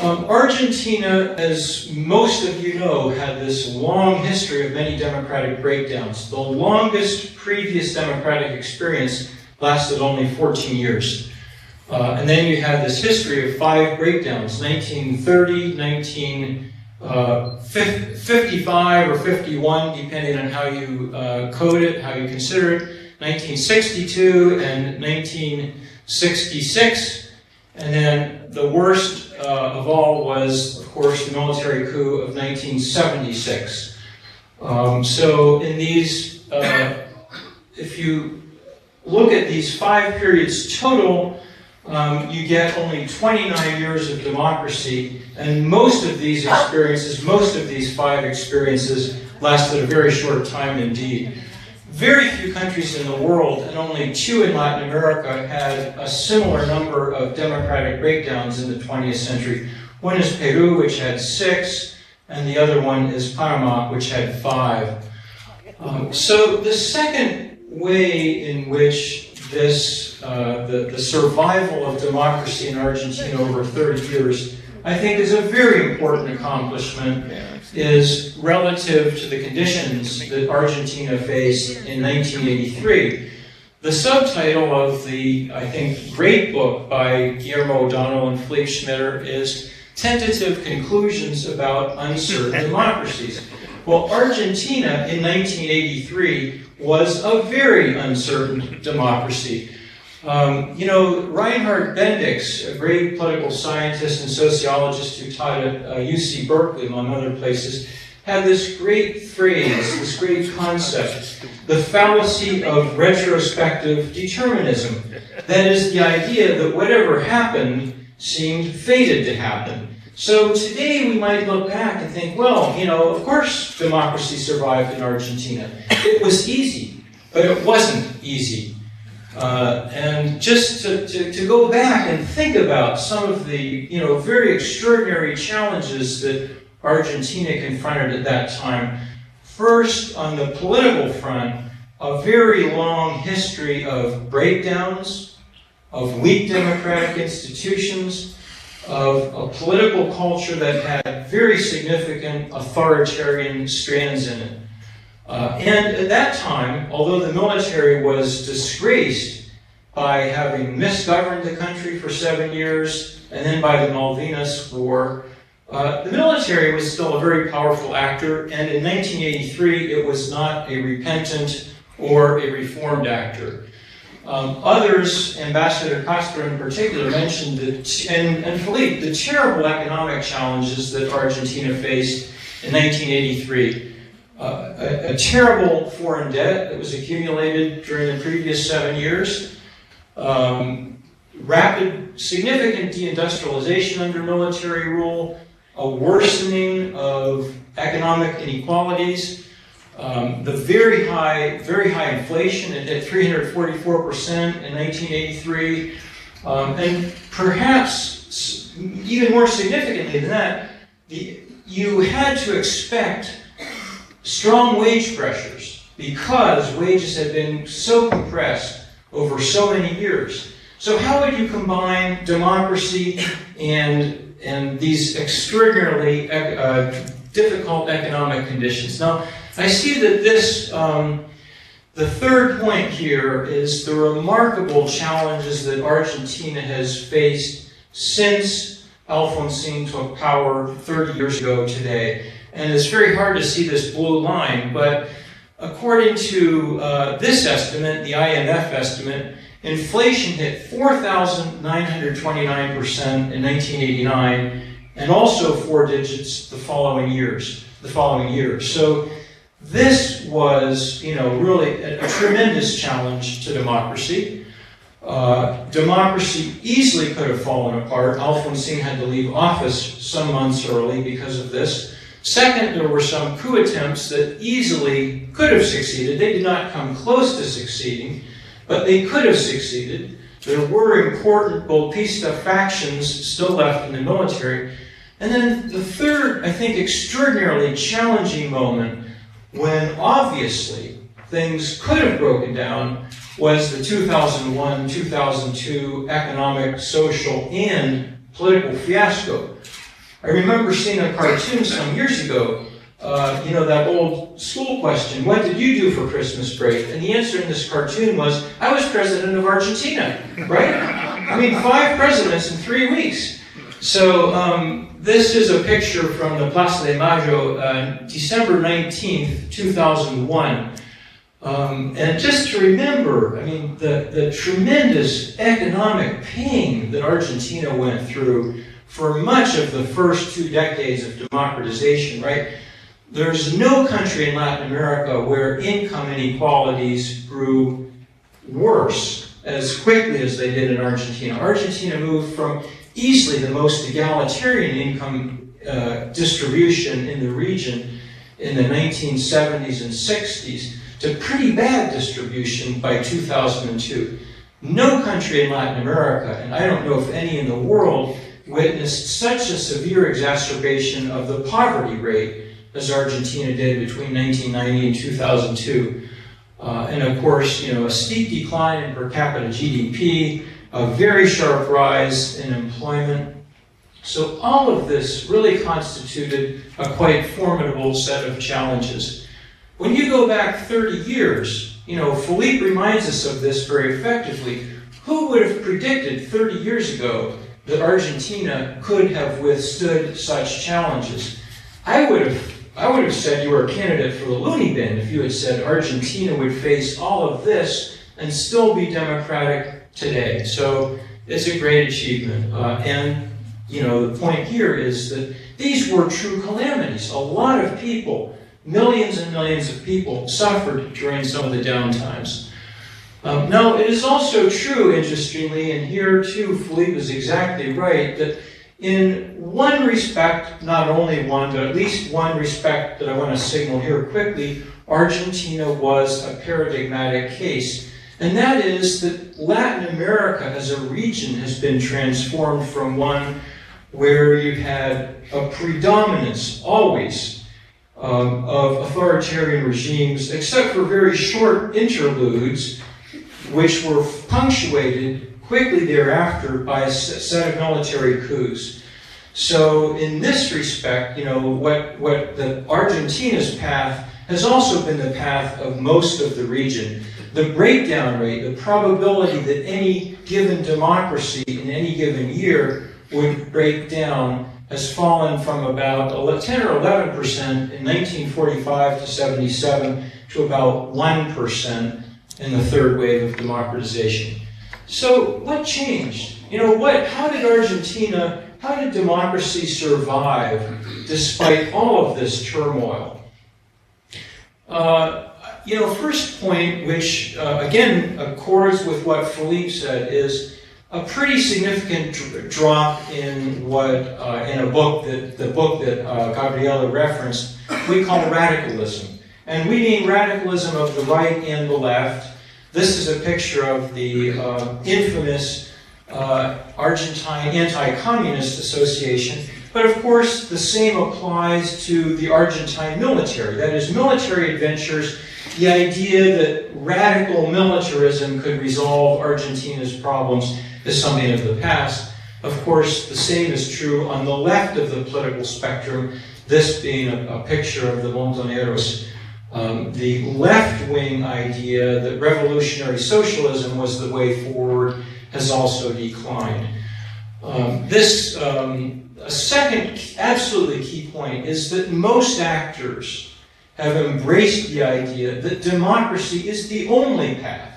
Argentina, as most of you know, had this long history of many democratic breakdowns. The longest previous democratic experience lasted only 14 years. And then you had this history of 5 breakdowns, 1930, 1955 or 51, depending on how you code it, how you consider it, 1962 and 1966. And then the worst of all was, of course, the military coup of 1976. So in these, if you look at these 5 periods total, you get only 29 years of democracy, and most of these experiences, most of these 5 experiences, lasted a very short time indeed. Very few countries in the world, and only 2 in Latin America, had a similar number of democratic breakdowns in the 20th century. One is Peru, which had 6, and the other one is Panama, which had 5. So the second way in which this, the survival of democracy in Argentina over 30 years, I think is a very important accomplishment, is relative to the conditions that Argentina faced in 1983. The subtitle of the, I think, great book by Guillermo O'Donnell and Philippe Schmitter is Tentative Conclusions About Uncertain Democracies. Well, Argentina in 1983 was a very uncertain democracy. Reinhard Bendix, a great political scientist and sociologist who taught at UC Berkeley, among other places, had this great phrase, this great concept, the fallacy of retrospective determinism. That is the idea that whatever happened seemed fated to happen. So today we might look back and think, well, of course democracy survived in Argentina. It was easy, but it wasn't easy. And just to go back and think about some of the very extraordinary challenges that Argentina confronted at that time. First, on the political front, a very long history of breakdowns, of weak democratic institutions, of a political culture that had very significant authoritarian strands in it. And at that time, although the military was disgraced by having misgoverned the country for 7 years, and then by the Malvinas War, the military was still a very powerful actor, and in 1983 it was not a repentant or a reformed actor. Others, Ambassador Castro in particular, mentioned that, and Felipe, the terrible economic challenges that Argentina faced in 1983. A terrible foreign debt that was accumulated during the previous 7 years. Rapid, significant deindustrialization under military rule. A worsening of economic inequalities. The very high inflation at 344% in 1983, and perhaps even more significantly than that, you had to expect strong wage pressures because wages had been so compressed over so many years. So how would you combine democracy and these extraordinarily difficult economic conditions? Now, I see that this, the third point here is the remarkable challenges that Argentina has faced since Alfonsín took power 30 years ago today. And it's very hard to see this blue line, but according to this estimate, the IMF estimate, inflation hit 4,929% in 1989, and also 4 digits the following year. So this was, really a tremendous challenge to democracy. Democracy easily could have fallen apart. Alfonsín had to leave office some months early because of this. Second, there were some coup attempts that easily could have succeeded. They did not come close to succeeding, but they could have succeeded. There were important Golpista factions still left in the military. And then the third, I think, extraordinarily challenging moment when obviously things could have broken down was the 2001-2002 economic, social, and political fiasco. I remember seeing a cartoon some years ago, that old school question, what did you do for Christmas break? And the answer in this cartoon was, I was president of Argentina, right? I mean, 5 presidents in 3 weeks. So this is a picture from the Plaza de Mayo, December 19th, 2001. And just to remember, I mean, the tremendous economic pain that Argentina went through for much of the first 2 decades of democratization, right? There's no country in Latin America where income inequalities grew worse as quickly as they did in Argentina. Argentina moved from easily the most egalitarian income distribution in the region in the 1970s and 60s to pretty bad distribution by 2002. No country in Latin America, and I don't know if any in the world, witnessed such a severe exacerbation of the poverty rate as Argentina did between 1990 and 2002. And of course, a steep decline in per capita GDP, a very sharp rise in employment. So all of this really constituted a quite formidable set of challenges. When you go back 30 years, Felipe reminds us of this very effectively. Who would have predicted 30 years ago that Argentina could have withstood such challenges? I would have said you were a candidate for the loony bin if you had said Argentina would face all of this and still be democratic today. So it's a great achievement. The point here is that these were true calamities. A lot of people, millions and millions of people, suffered during some of the downtimes. Now, it is also true, interestingly, and here too, Felipe is exactly right, that in one respect, not only one, but at least one respect that I want to signal here quickly, Argentina was a paradigmatic case. And that is that Latin America as a region has been transformed from one where you've had a predominance, always, of authoritarian regimes, except for very short interludes, which were punctuated quickly thereafter by a set of military coups. So in this respect, what the Argentina's path has also been the path of most of the region. The breakdown rate, the probability that any given democracy in any given year would break down has fallen from about 10 or 11% in 1945 to 77 to about 1% in the third wave of democratization. So what changed? How did democracy survive despite all of this turmoil? First point, which again accords with what Philippe said, is a pretty significant drop in the book that Gabriela referenced, we call radicalism. And we mean radicalism of the right and the left. This is a picture of the infamous Argentine Anti-Communist Association. But of course, the same applies to the Argentine military. That is, military adventures, the idea that radical militarism could resolve Argentina's problems is something of the past. Of course, the same is true on the left of the political spectrum, this being a picture of the Montoneros. The left-wing idea that revolutionary socialism was the way forward has also declined. A second absolutely key point is that most actors have embraced the idea that democracy is the only path.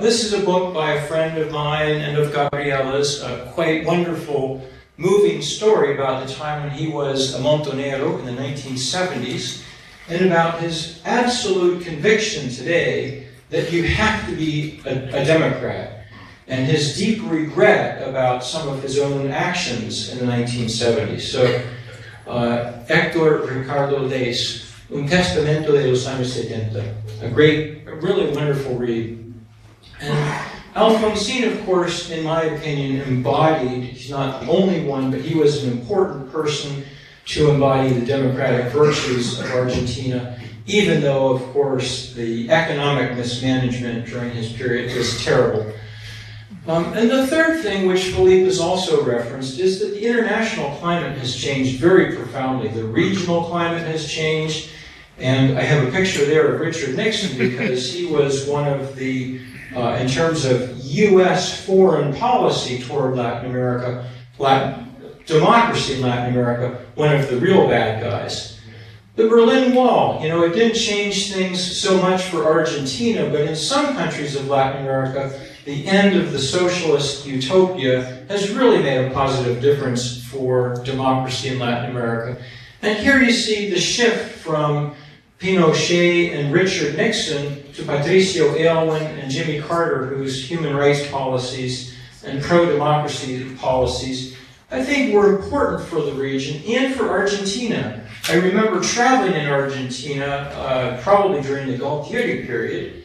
This is a book by a friend of mine and of Gabriela's, a quite wonderful, moving story about the time when he was a Montonero in the 1970s, and about his absolute conviction today that you have to be a Democrat, and his deep regret about some of his own actions in the 1970s. So, Héctor Ricardo Leis, Un Testamento de los Años 70, a really wonderful read. And Alfonsín, of course, in my opinion, he's not the only one, but he was an important person to embody the democratic virtues of Argentina, even though, of course, the economic mismanagement during his period was terrible. And the third thing, which Philippe has also referenced, is that the international climate has changed very profoundly. The regional climate has changed, and I have a picture there of Richard Nixon because he was one of the, in terms of U.S. foreign policy toward Latin America, democracy in Latin America, one of the real bad guys. The Berlin Wall, it didn't change things so much for Argentina, but in some countries of Latin America, the end of the socialist utopia has really made a positive difference for democracy in Latin America. And here you see the shift from Pinochet and Richard Nixon to Patricio Aylwin and Jimmy Carter, whose human rights policies and pro-democracy policies, I think, were important for the region and for Argentina. I remember traveling in Argentina, probably during the Galtieri period,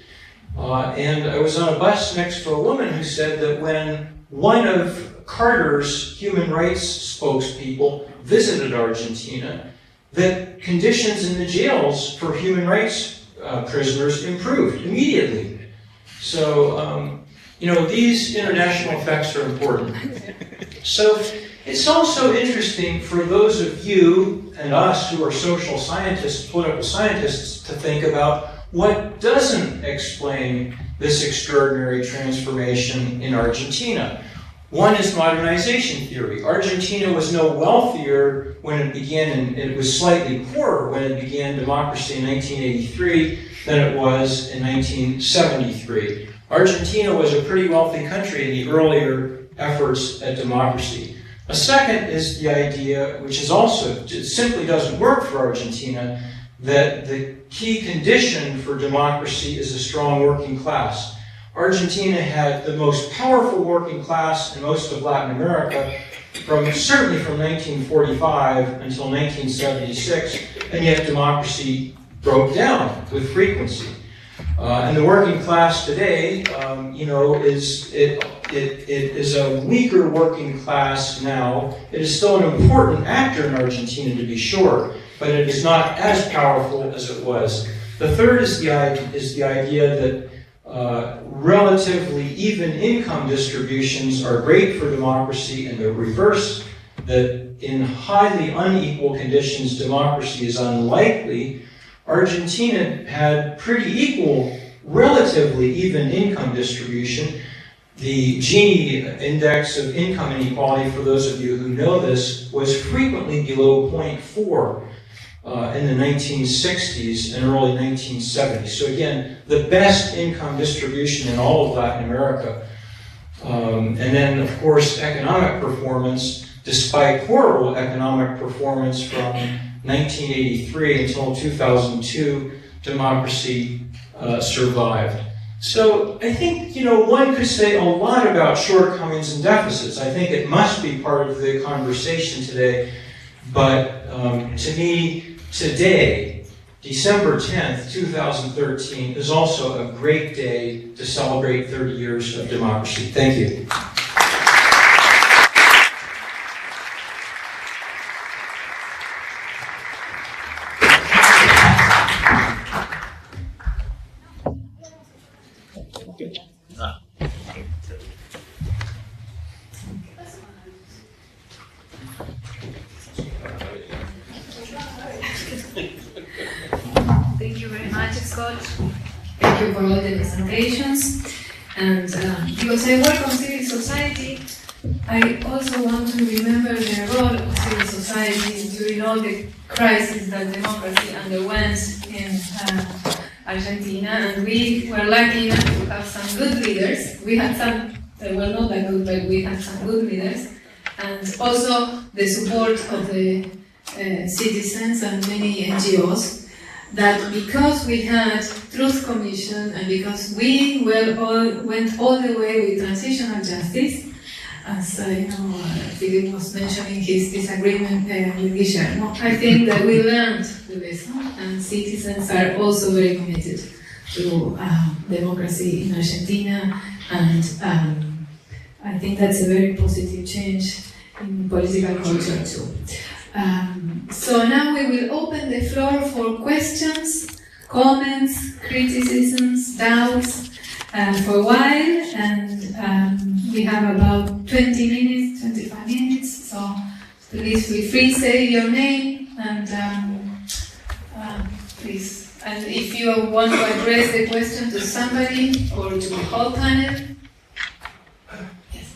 and I was on a bus next to a woman who said that when one of Carter's human rights spokespeople visited Argentina, that conditions in the jails for human rights prisoners improved immediately. So, these international effects are important. So, it's also interesting for those of you and us who are social scientists, political scientists, to think about what doesn't explain this extraordinary transformation in Argentina. One is modernization theory. Argentina was no wealthier when it began, and it was slightly poorer when it began democracy in 1983 than it was in 1973. Argentina was a pretty wealthy country in the earlier efforts at democracy. A second is the idea, which is also, it simply doesn't work for Argentina, that the key condition for democracy is a strong working class. Argentina had the most powerful working class in most of Latin America, certainly from 1945 until 1976, and yet democracy broke down with frequency. And the working class today, it is a weaker working class now. It is still an important actor in Argentina, to be sure, but it is not as powerful as it was. The third is the idea that relatively even income distributions are great for democracy, and the reverse, that in highly unequal conditions, democracy is unlikely. Argentina had pretty equal, relatively even income distribution. The Gini index of income inequality, for those of you who know this, was frequently below 0.4 in the 1960s and early 1970s. So again, the best income distribution in all of Latin America. And then, of course, economic performance, despite horrible economic performance from 1983 until 2002, democracy survived. So I think, one could say a lot about shortcomings and deficits. I think it must be part of the conversation today. But to me, today, December 10th, 2013, is also a great day to celebrate 30 years of democracy. Thank you.
Thank you very much, Scott. Thank you for all the presentations. And because I work on civil society, I also want to remember the role of civil society during all the crises that democracy underwent in Argentina. And we were lucky enough to have some good leaders. We had some that were not that good, but we had some good leaders. And also the support of the citizens and many NGOs. That because we had Truth Commission and because we went all the way with transitional justice, as Philip was mentioning his disagreement with Guillermo, I think that we learned the lesson, and citizens are also very committed to democracy in Argentina, and I think that's a very positive change in political culture too. So now we will open the floor for questions, comments, criticisms, doubts for a while, and we have about 20 minutes, 25 minutes, so please feel free, say your name, and please. And if you want to address the question to somebody or to the whole panel. Yes.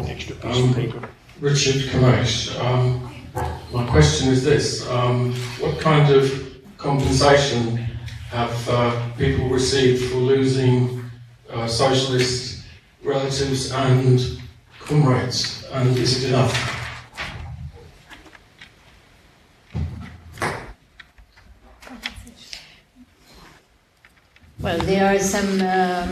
Extra piece of paper.
Richard Kamaish. My question is this. What kind of compensation have people received for losing socialist relatives and comrades? And is it enough?
Well, there are some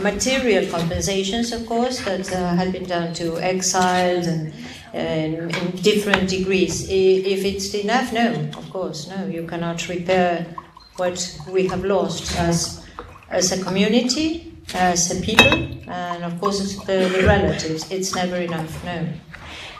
material compensations, of course, that have been done to exiled and in different degrees. If it's enough, no, of course, no. You cannot repair what we have lost as a community, as a people, and of course the relatives. It's never enough, no.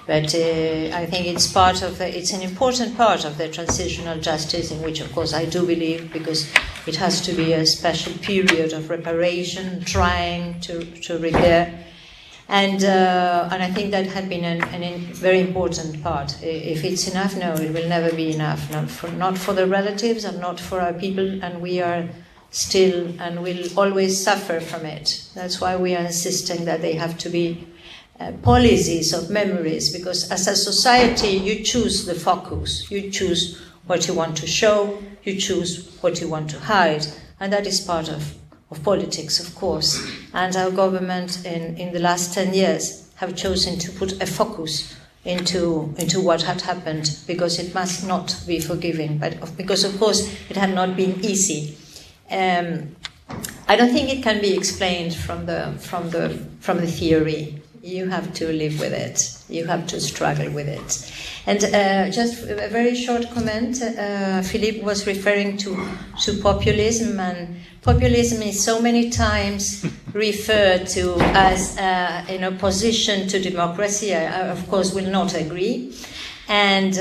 But I think it's it's an important part of the transitional justice, in which, of course, I do believe, because it has to be a special period of reparation, trying to repair. And I think that had been a very important part. If it's enough, no, it will never be enough. Not for the relatives and not for our people, and we are still and will always suffer from it. That's why we are insisting that they have to be policies of memories, because as a society you choose the focus, you choose what you want to show, you choose what you want to hide, and that is part of politics, of course. And our government in the last 10 years have chosen to put a focus into what had happened, because it must not be forgiving, but because, of course, it had not been easy. I don't think it can be explained from the theory. You have to live with it. You have to struggle with it. And just a very short comment. Philippe was referring to populism, and populism is so many times referred to as in opposition to democracy. I of course, will not agree. And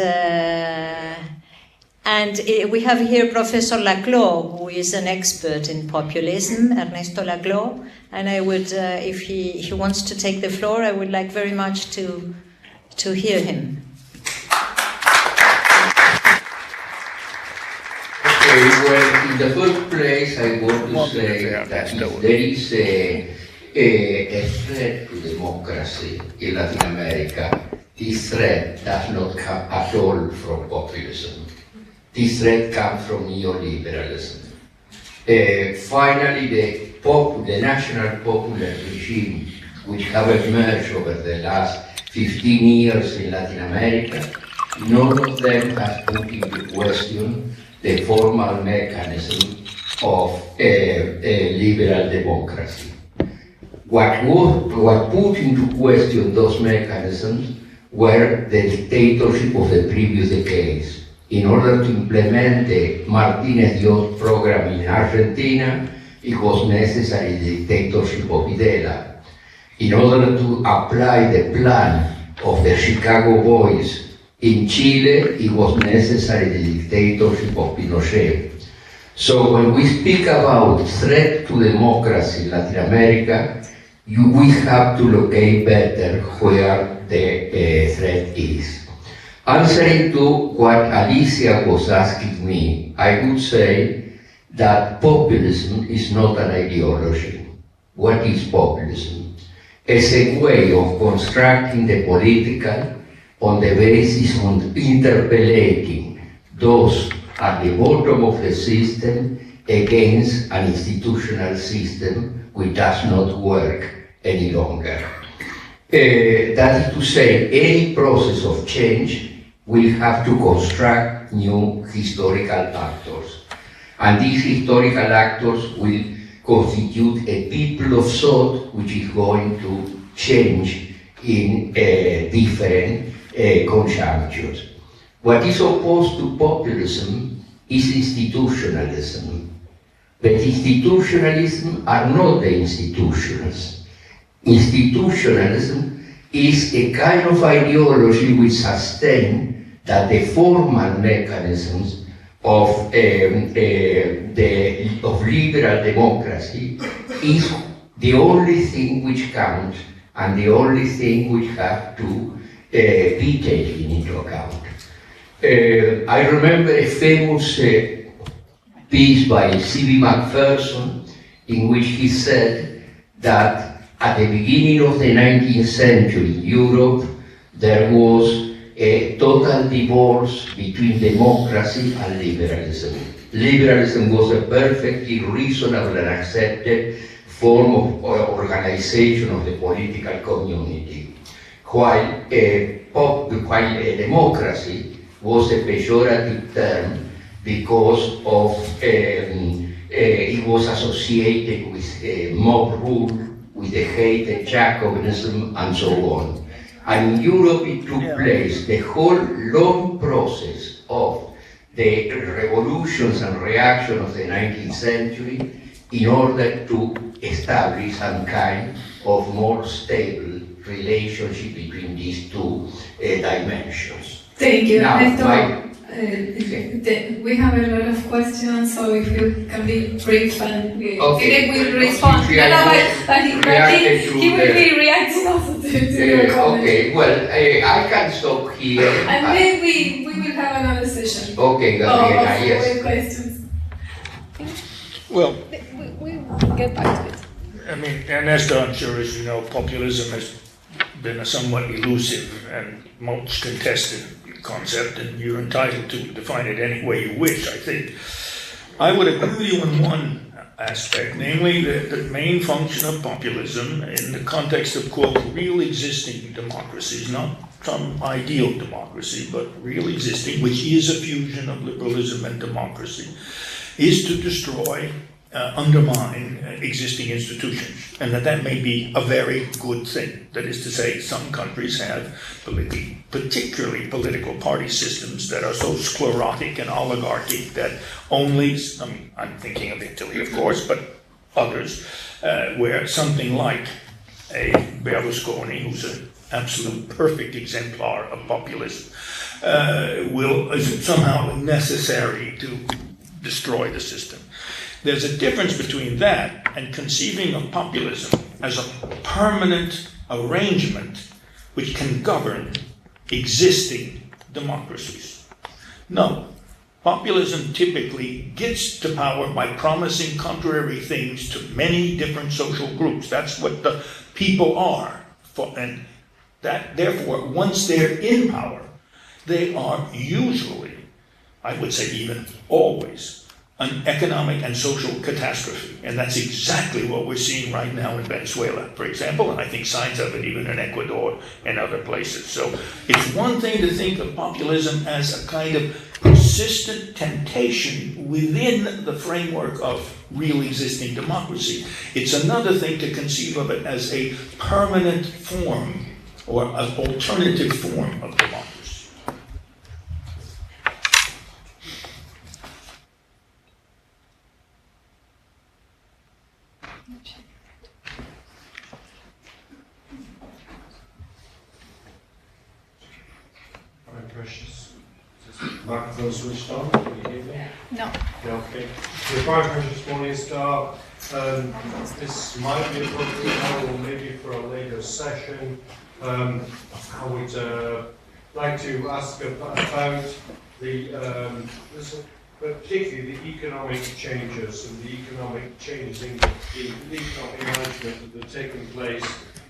And we have here Professor Laclau, who is an expert in populism, Ernesto Laclau. And I would, if he wants to take the floor, I would like very much to hear him.
Okay, well, in the first place, I want to say that if there is a threat to democracy in Latin America, this threat does not come at all from populism. This threat comes from neoliberalism. Finally, the national popular regime, which have emerged over the last 15 years in Latin America, none of them has put into question the formal mechanism of liberal democracy. What put into question those mechanisms were the dictatorship of the previous decades. In order to implement the Martínez-Dios program in Argentina, it was necessary the dictatorship of Videla. In order to apply the plan of the Chicago Boys in Chile, it was necessary the dictatorship of Pinochet. So when we speak about threat to democracy in Latin America, we have to locate better where the threat is. Answering to what Alicia was asking me, I would say that populism is not an ideology. What is populism? It's a way of constructing the political on the basis of interpellating those at the bottom of the system against an institutional system which does not work any longer. That is to say, any process of change will have to construct new historical actors. And these historical actors will constitute a people of thought which is going to change in different conjunctures. What is opposed to populism is institutionalism. But institutionalism are not the institutions. Institutionalism is a kind of ideology which sustains that the formal mechanisms of liberal democracy is the only thing which counts and the only thing which have to be taken into account. I remember a famous piece by C.B. Macpherson in which he said that at the beginning of the 19th century in Europe, there was a total divorce between democracy and liberalism. Liberalism was a perfectly reasonable and accepted form of organization of the political community, while democracy was a pejorative term because of it was associated with mob rule, with the hated Jacobinism, and so on. And in Europe it took place the whole long process of the revolutions and reaction of the 19th century in order to establish some kind of more stable relationship between these two dimensions.
Thank you.
Now,
we have a lot of questions, so if you can be brief and Philip will respond. But he will be reacting also to your comments.
Okay, well, I can stop here.
And then we will have another session.
Okay, Gabriela, yes.
Questions.
Well,
We'll get back to it.
I mean, Ernesto, I'm sure as you know, populism has been a somewhat elusive and much contested concept, and you're entitled to define it any way you wish, I think. I would agree with you in one aspect, namely the main function of populism in the context of, quote, real existing democracies, not some ideal democracy, but real existing, which is a fusion of liberalism and democracy, is to destroy, undermine existing institutions, and that may be a very good thing. That is to say, some countries have particularly political party systems that are so sclerotic and oligarchic that only, I'm thinking of Italy, of course, but others, where something like a Berlusconi, who's a absolute perfect exemplar of populism, is somehow necessary to destroy the system. There's a difference between that and conceiving of populism as a permanent arrangement which can govern existing democracies. No, populism typically gets to power by promising contrary things to many different social groups. That's what the people are. And that, therefore, once they're in power, they are usually, I would say even always, an economic and social catastrophe. And that's exactly what we're seeing right now in Venezuela, for example, and I think signs of it even in Ecuador and other places. So it's one thing to think of populism as a kind of persistent temptation within the framework of real existing democracy. It's another thing to conceive of it as a permanent form or an alternative form of democracy.
Precious. Microphone switched on. Can you hear me?
No.
Yeah, okay. The Prime Precious Morning Star. This might be appropriate now, or maybe for a later session. I would like to ask about the particularly the economic changes and the economic changes in the economic management that have taken place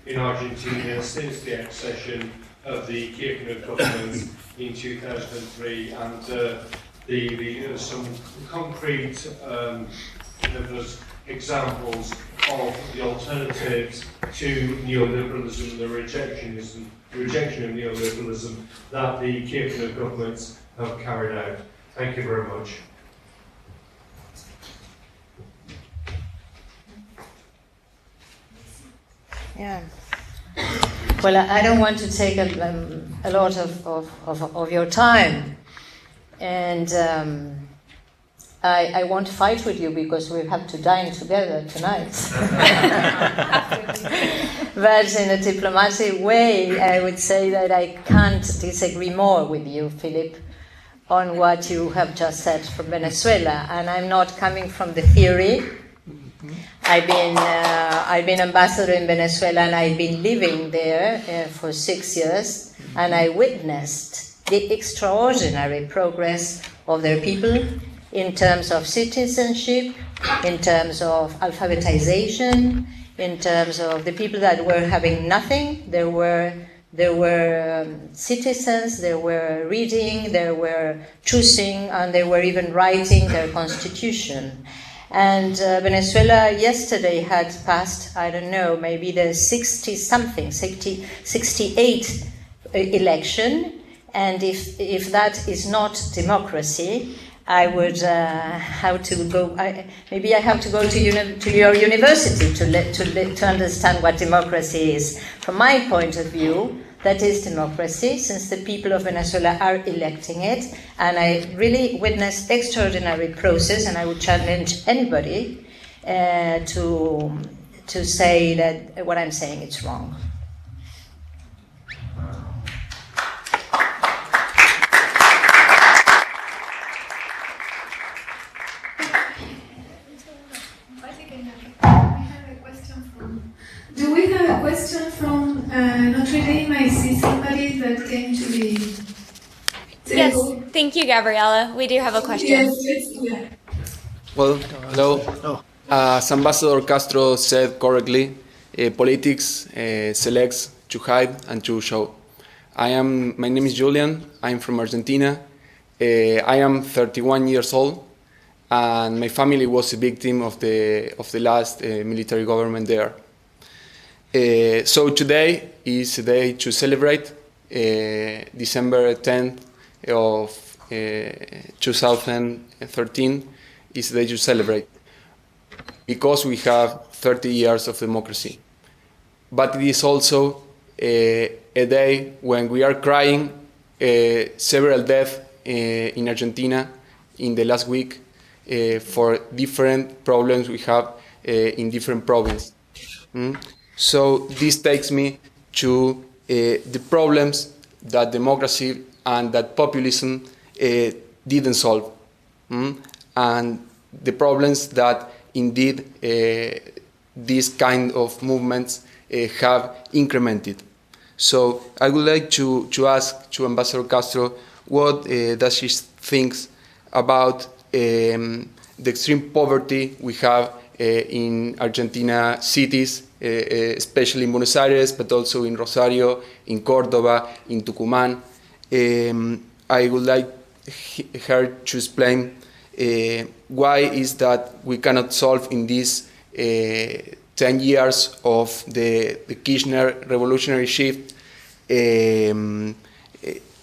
in Argentina since the accession of the Kirchner government in 2003, and some concrete examples of the alternatives to neoliberalism and the rejection of neoliberalism that the Kirchner governments have carried out. Thank you very much.
Yeah. Well, I don't want to take a lot of your time, and I won't fight with you because we have to dine together tonight. But in a diplomatic way, I would say that I can't disagree more with you, Philip, on what you have just said from Venezuela, and I'm not coming from the theory. I've been ambassador in Venezuela, and I've been living there for 6 years, and I witnessed the extraordinary progress of their people in terms of citizenship, in terms of alphabetization, in terms of the people that were having nothing. There were citizens, they were reading, they were choosing, and they were even writing their constitution. And Venezuela yesterday had passed, I don't know, maybe the 68 election. And if that is not democracy, I would have to go. Maybe I have to go to your university to understand what democracy is. From my point of view, that is democracy, since the people of Venezuela are electing it, and I really witnessed extraordinary process, and I would challenge anybody to say that what I'm saying is wrong.
Do we have a question from Notre? I see somebody that came to the table.
Yes, thank you, Gabriela. We do have a question.
Yes, yeah.
Well, hello. As Ambassador Castro said correctly, politics selects to hide and to show. My name is Julian. I'm from Argentina. I am 31 years old, and my family was a victim of the last military government there. So today is a day to celebrate. December 10th of 2013 is the day to celebrate, because we have 30 years of democracy. But it is also a day when we are crying several deaths in Argentina in the last week for different problems we have in different provinces. So this takes me to the problems that democracy and that populism didn't solve, and the problems that indeed these kind of movements have incremented. So I would like to ask to Ambassador Castro what does she think about the extreme poverty we have in Argentina cities, especially in Buenos Aires, but also in Rosario, in Córdoba, in Tucumán. I would like her to explain why is that we cannot solve in these 10 years of the Kirchner revolutionary shift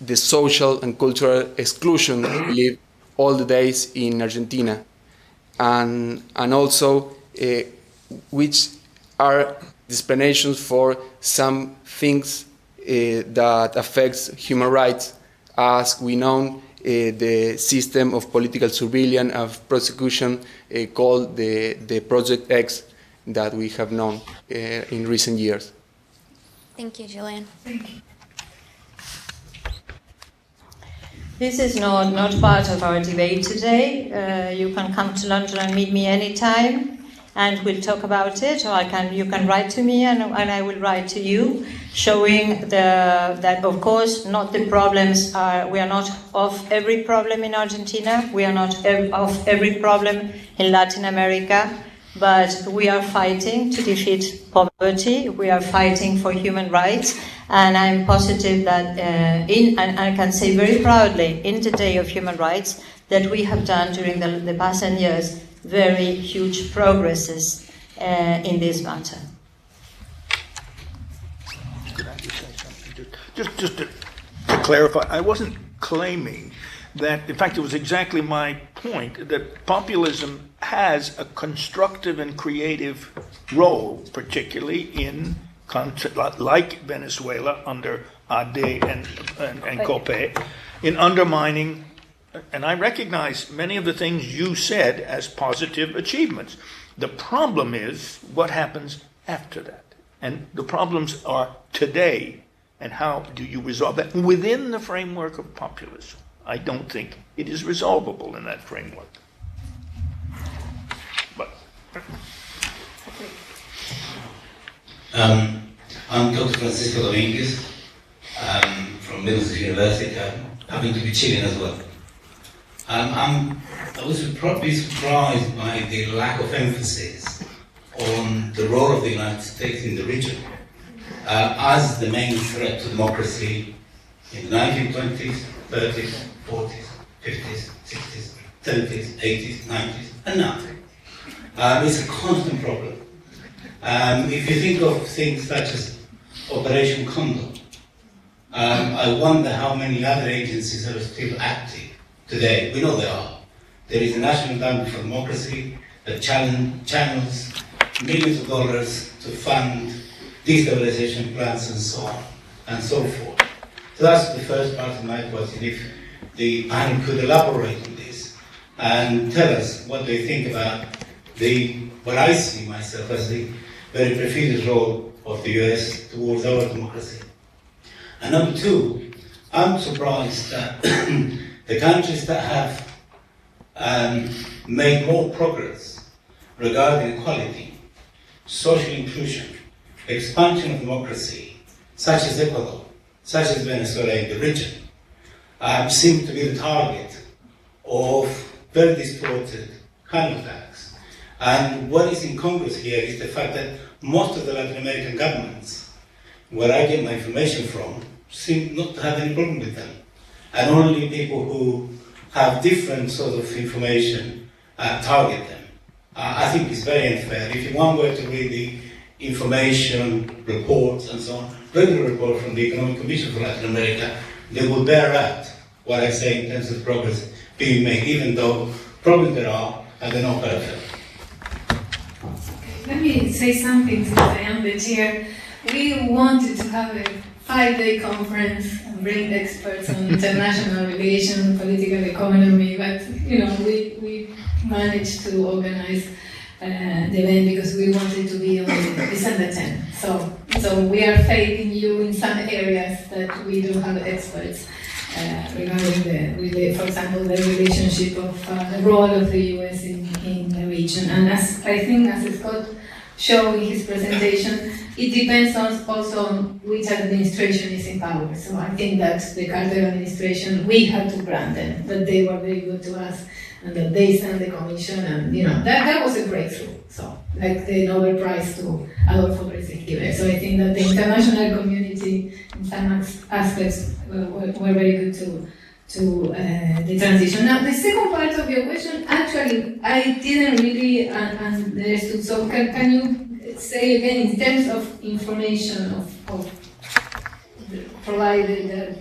the social and cultural exclusion we live all the days in Argentina, and also which are the explanations for some things that affects human rights, as we know the system of political surveillance of prosecution called the Project X that we have known in recent years.
Thank you, Julian.
Thank you.
This is not part of our debate today. You can come to London and meet me anytime, and we'll talk about it. Or you can write to me, and I will write to you, showing that of course not the problems are. We are not of every problem in Argentina. We are not of every problem in Latin America. But we are fighting to defeat poverty. We are fighting for human rights, and I'm positive that, and I can say very proudly, in the Day of Human Rights, that we have done during the past 10 years very huge progresses in this matter.
Could I just say something? Just to clarify, I wasn't claiming that, in fact, it was exactly my point, that populism has a constructive and creative role, particularly in countries like Venezuela under Ade and Copé, in undermining, and I recognize many of the things you said as positive achievements. The problem is what happens after that. And the problems are today, and how do you resolve that within the framework of populism? I don't think it is resolvable in that framework. But
I'm Dr. Francisco Dominguez from Middlesex University. I happen to be Chilean as well. I was probably surprised by the lack of emphasis on the role of the United States in the region as the main threat to democracy in the 1920s, 30s, 40s, 50s, 60s, 70s, 80s, 90s, and now. It's a constant problem. If you think of things such as Operation Condor, I wonder how many other agencies are still active today. We know there are. There is a National Endowment for Democracy that channels millions of dollars to fund destabilization plans and so on and so forth. So that's the first part of my question. If the panel could elaborate on this and tell us what they think about what I see myself as the very perfidious role of the US towards our democracy. And number two, I'm surprised that the countries that have made more progress regarding equality, social inclusion, expansion of democracy, such as Ecuador, such as Venezuela in the region, seem to be the target of very distorted counterattacks. And what is incongruous here is the fact that most of the Latin American governments, where I get my information from, seem not to have any problem with them. And only people who have different sort of information target them. I think it's very unfair. If one were to read the information reports and so on, regular report from the Economic Commission for Latin America, they will bear out what I say in terms of progress being made, even though problems there are and they're not perfect.
Let me say something since I am the chair. We wanted to have a 5-day conference and bring experts on international relations, political economy, but we managed to organize the event because we wanted to be on December 10th. So So we are failing you in some areas that we don't have experts regarding for example, the relationship of the role of the US in the region. And as I think, as Scott showed in his presentation, it depends also on which administration is in power. So I think that the Carter administration, we have to grant them that they were very good to us and that they sent the commission, and that was a breakthrough. So like the Nobel Prize to Adolfo Pérez. So I think that the international community in some aspects were very good to the transition. Now the second part of your question, actually I didn't really understood. So can you say again in terms of information of provided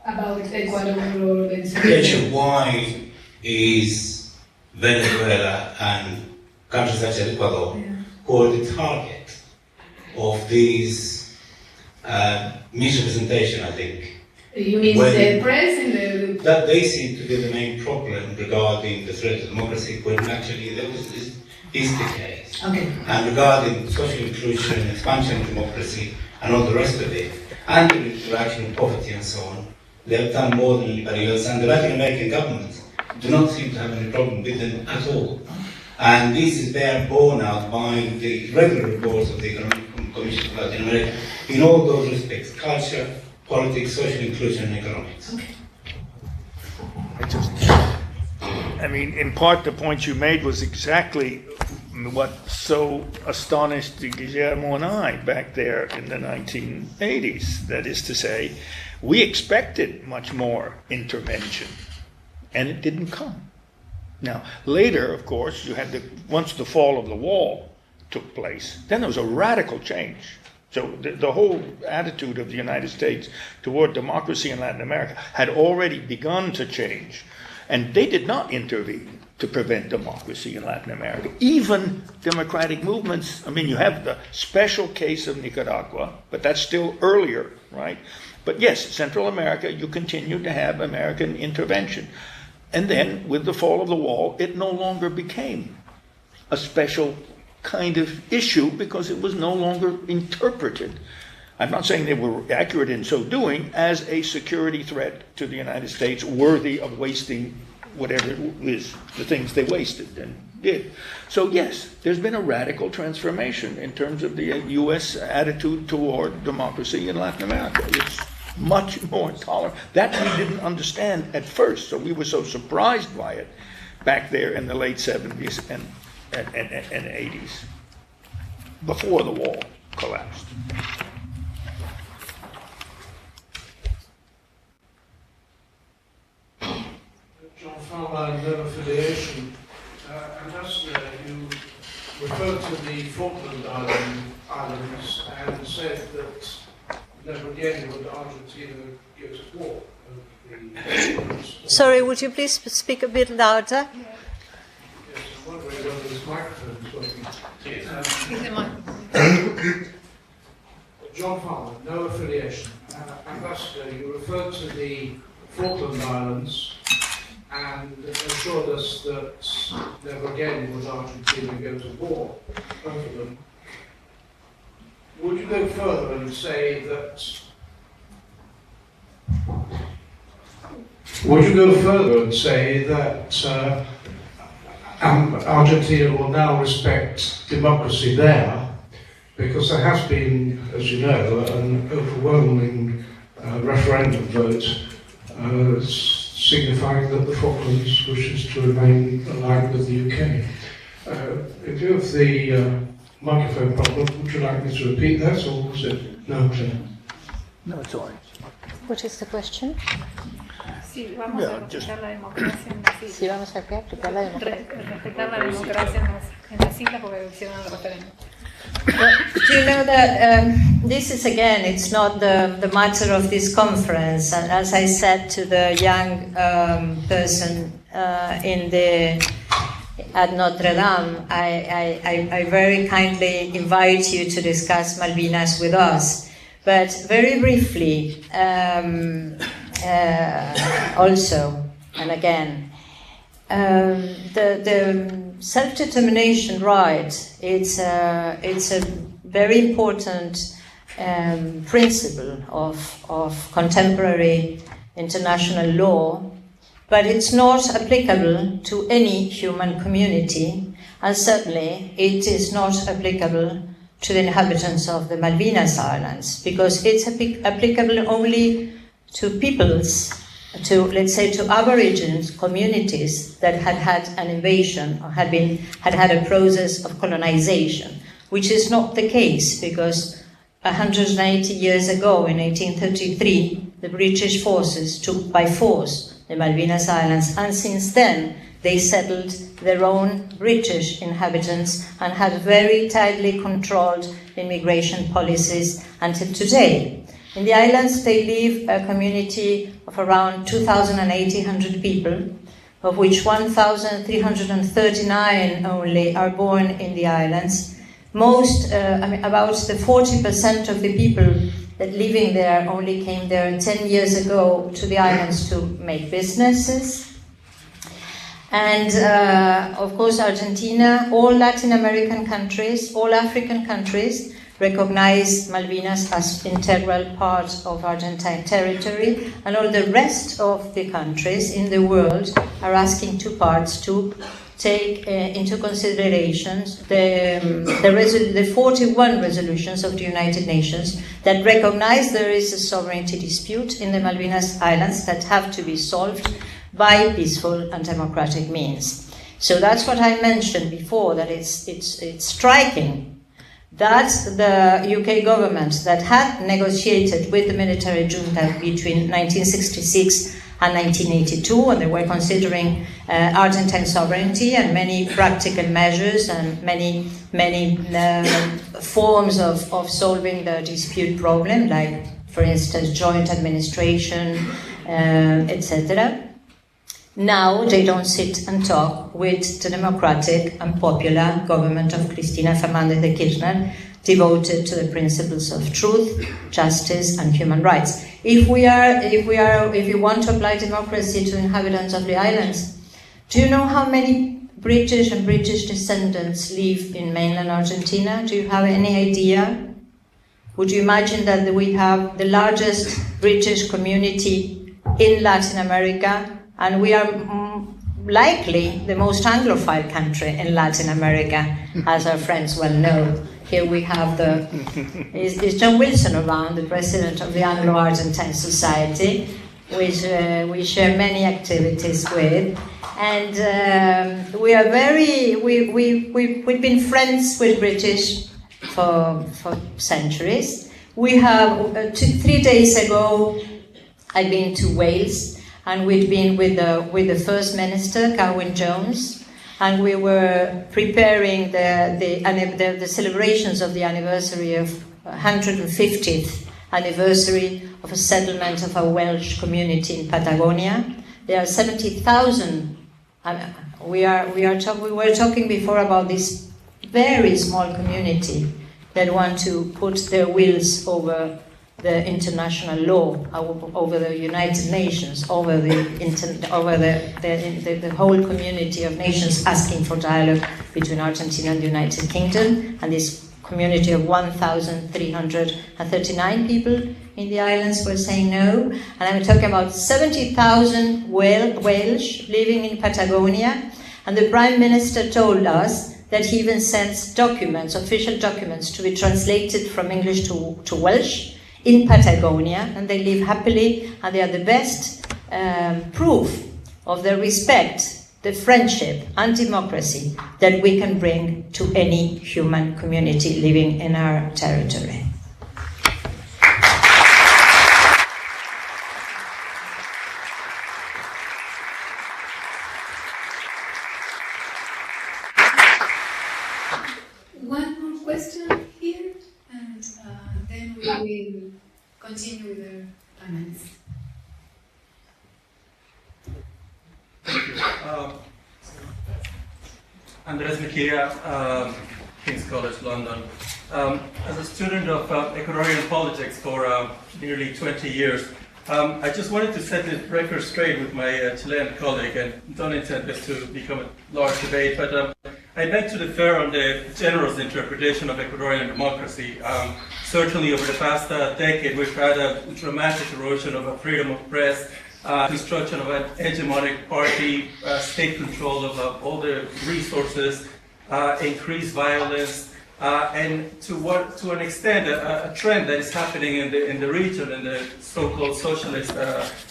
about Ecuador or Venezuela?
Why is Venezuela and countries such as Ecuador who are the target of these misrepresentation, I think?
You mean the press and the...
That they seem to be the main problem regarding the threat to democracy, when actually that is the case.
Okay.
And regarding social inclusion, expansion of democracy, and all the rest of it, and the interaction with poverty and so on, they have done more than anybody else, and the Latin American governments do not seem to have any problem with them at all. And this is borne out by the regular reports of the Economic Commission of Latin America in all those respects: culture, politics, social inclusion, and economics.
I mean, in part, the point you made was exactly what so astonished Guillermo and I back there in the 1980s. That is to say, we expected much more intervention, and it didn't come. Now, later, of course, you had once the fall of the wall took place, then there was a radical change. So the whole attitude of the United States toward democracy in Latin America had already begun to change. And they did not intervene to prevent democracy in Latin America. Even democratic movements, I mean, you have the special case of Nicaragua, but that's still earlier, right? But yes, Central America, you continue to have American intervention. And then, with the fall of the wall, it no longer became a special kind of issue because it was no longer interpreted, I'm not saying they were accurate in so doing, as a security threat to the United States worthy of wasting whatever it is, the things they wasted and did. So yes, there's been a radical transformation in terms of the U.S. attitude toward democracy in Latin America. It's much more tolerant. That we didn't understand at first, so we were so surprised by it back there in the late 70s and 80s, before the wall collapsed.
John Farmer, no affiliation. Ambassador, you referred to the Falkland Islands and said that never again would Argentina go to war.
Sorry, would you please speak a bit louder?
Yes, I'm wondering whether this microphone is working. John Farmer, no affiliation. Ambassador, you referred to the Falkland Islands and assured us that never again would Argentina go to war, both of them. Would you go further and say that... Argentina will now respect democracy there, because there has been, as you know, an overwhelming referendum vote signifying that the Falklands wishes to remain aligned with the UK. In view of the microphone problem, would you like me to repeat that, or was it no clear?
No, it's all right.
What is the question?
Sí, vamos a respetar la democracia en las islas. Sí, vamos a respetar la democracia en las islas porque hicieron el referéndum.
Do you know that this is, again, it's not the matter of this conference. And as I said to the young person at Notre Dame, I very kindly invite you to discuss Malvinas with us. But very briefly, also, and again, the self-determination right, it's a very important principle of contemporary international law, but it's not applicable to any human community, and certainly it is not applicable to the inhabitants of the Malvinas Islands, because it's applicable only to peoples, to, let's say, to Aborigines communities that had an invasion or had had a process of colonization, which is not the case, because 180 years ago, in 1833, the British forces took by force the Malvinas Islands, and since then they settled their own British inhabitants and had very tightly controlled immigration policies until today. In the islands, they live a community of around 2,800 people, of which 1,339 only are born in the islands. About the 40% of the people that living there only came there 10 years ago to the islands to make businesses. And of course, Argentina, all Latin American countries, all African countries recognize Malvinas as integral part of Argentine territory, and all the rest of the countries in the world are asking two parts to take into considerations the 41 resolutions of the United Nations that recognize there is a sovereignty dispute in the Malvinas Islands that have to be solved by peaceful and democratic means. So that's what I mentioned before, that it's striking that the UK government that had negotiated with the military junta between 1966 and 1982, and they were considering Argentine sovereignty and many practical measures and many forms of solving the dispute problem, like, for instance, joint administration, etc. Now they don't sit and talk with the democratic and popular government of Cristina Fernández de Kirchner, devoted to the principles of truth, justice, and human rights. If you want to apply democracy to inhabitants of the islands, do you know how many British and British descendants live in mainland Argentina? Do you have any idea? Would you imagine that we have the largest British community in Latin America, and we are likely the most Anglophile country in Latin America, as our friends well know. Here we have is John Wilson around, the president of the Anglo-Argentine Society, which we share many activities with. And we've been friends with British for centuries. We have, 3 days ago, I've been to Wales, and we've been with the First Minister, Carwyn Jones, and we were preparing the celebrations of the anniversary of 150th anniversary of a settlement of a Welsh community in Patagonia. There are 70,000. We were talking before about this very small community that want to put their wills over the international law, over the United Nations, over the whole community of nations asking for dialogue between Argentina and the United Kingdom, and this community of 1,339 people in the islands were saying no. And I'm talking about 70,000 Welsh living in Patagonia, and the Prime Minister told us that he even sends documents, official documents, to be translated from English to Welsh in Patagonia, and they live happily, and they are the best proof of the respect, the friendship, and democracy that we can bring to any human community living in our territory.
One more question here, and then we will continue with the comments.
Andres Mejia, King's College London. As a student of Ecuadorian politics for nearly 20 years, I just wanted to set the record straight with my Chilean colleague, and don't intend this to become a large debate, but I'd like to defer on the generous interpretation of Ecuadorian democracy. Certainly over the past decade, we've had a dramatic erosion of freedom of press, construction of an hegemonic party, state control of all the resources, increased violence, and to an extent, a trend that is happening in the region, in the so-called socialist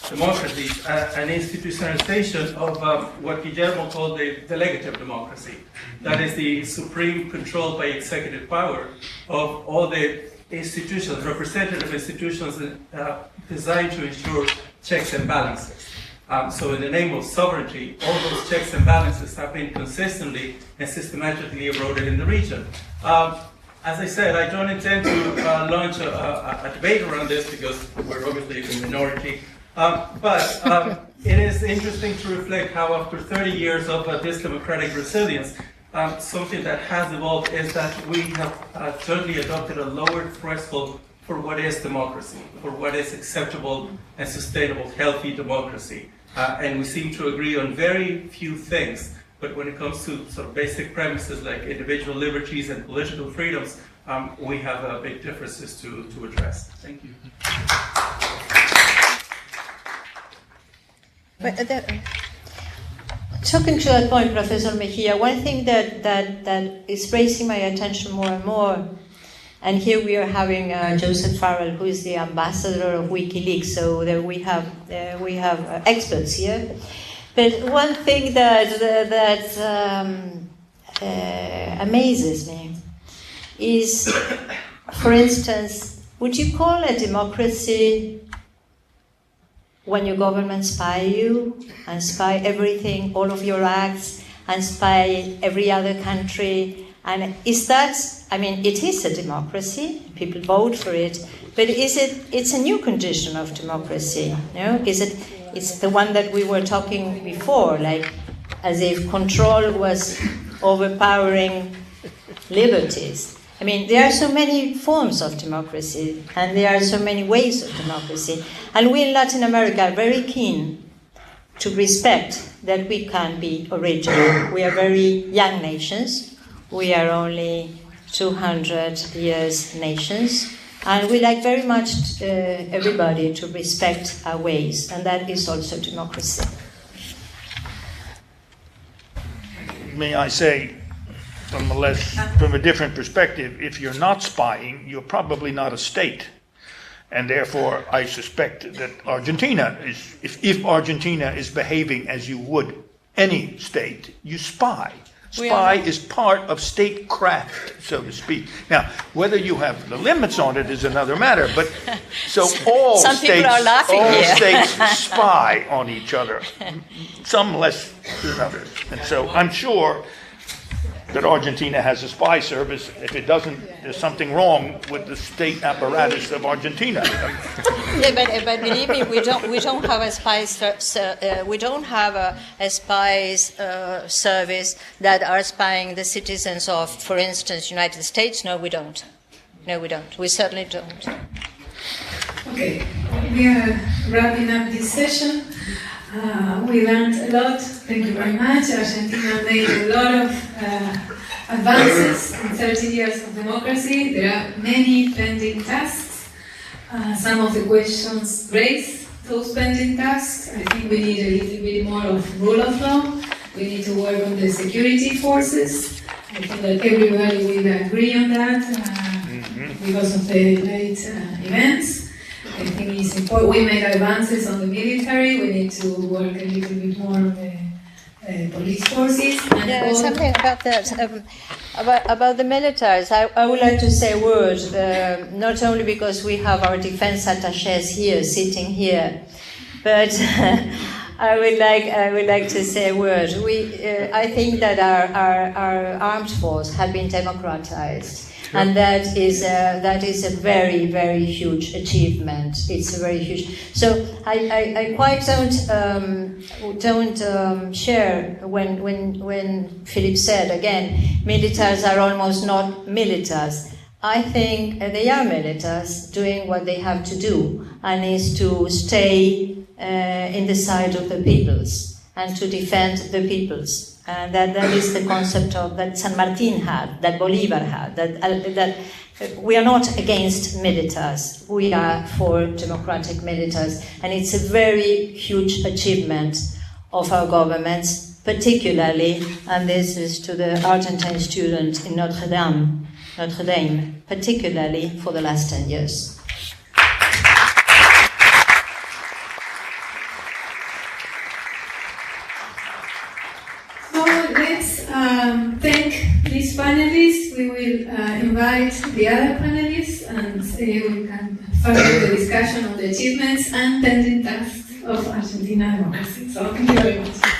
democracies, an institutionalization of what Guillermo called the delegated democracy. That is the supreme control by executive power of all the institutions, representative institutions designed to ensure checks and balances. So in the name of sovereignty, all those checks and balances have been consistently and systematically eroded in the region. As I said, I don't intend to launch a debate around this because we're obviously in the minority. But it is interesting to reflect how after 30 years of this democratic resilience, something that has evolved is that we have certainly adopted a lower threshold for what is democracy, for what is acceptable and sustainable, healthy democracy. And we seem to agree on very few things, but when it comes to sort of basic premises like individual liberties and political freedoms, we have big differences to address. Thank you.
Talking to that point, Professor Mejia, one thing that is raising my attention more and more, and here we are having Joseph Farrell, who is the ambassador of WikiLeaks, so there we have experts here. But one thing that amazes me is, for instance, would you call a democracy when your government spy you and spy everything, all of your acts, and spy every other country? And is that, I mean, it is a democracy, people vote for it, but it's a new condition of democracy, it's the one that we were talking before, like as if control was overpowering liberties. I mean, there are so many forms of democracy, and there are so many ways of democracy. And we in Latin America are very keen to respect that we can be original. We are very young nations. We are only 200 years nations. And we like very much everybody to respect our ways, and that is also democracy.
May I say, from a different perspective, if you're not spying, you're probably not a state. And therefore, I suspect that Argentina is, if Argentina is behaving as you would any state, you spy. Spy is part of statecraft, so to speak. Now, whether you have the limits on it is another matter, but so all states spy on each other, some less than others. And so I'm sure that Argentina has a spy service. If it doesn't, there's something wrong with the state apparatus of Argentina.
Yeah, but believe me, we don't have a spies service that are spying the citizens of, for instance, United States. No, we don't. No, we don't. We certainly don't.
Okay, we are wrapping up this session. We learned a lot. Thank you very much. Argentina made a lot of advances in 30 years of democracy. There are many pending tasks. Some of the questions raise those pending tasks. I think we need a little bit more of rule of law. We need to work on the security forces. I think that everybody will agree on that because of the late events. I think it's important. We made advances on the military. We need to work a little bit more on the police forces. And
something about that, about the militaries. I would like to say a word, not only because we have our defense attachés here, sitting here, but I would like to say a word. I think that our armed force have been democratized. And that is a very, very huge achievement. It's a very huge. So I quite don't share when Philip said again, militaries are almost not militaries. I think they are militaries doing what they have to do, and is to stay in the side of the peoples and to defend the peoples. And that is the concept of that San Martin had, that Bolivar had, that we are not against militaries, we are for democratic militaries, and it's a very huge achievement of our governments, particularly, and this is to the Argentine students in Notre Dame, particularly for the last 10 years.
Thank these panelists. We will invite the other panelists and we can further the discussion of the achievements and pending tasks of Argentina democracy. So thank you very much.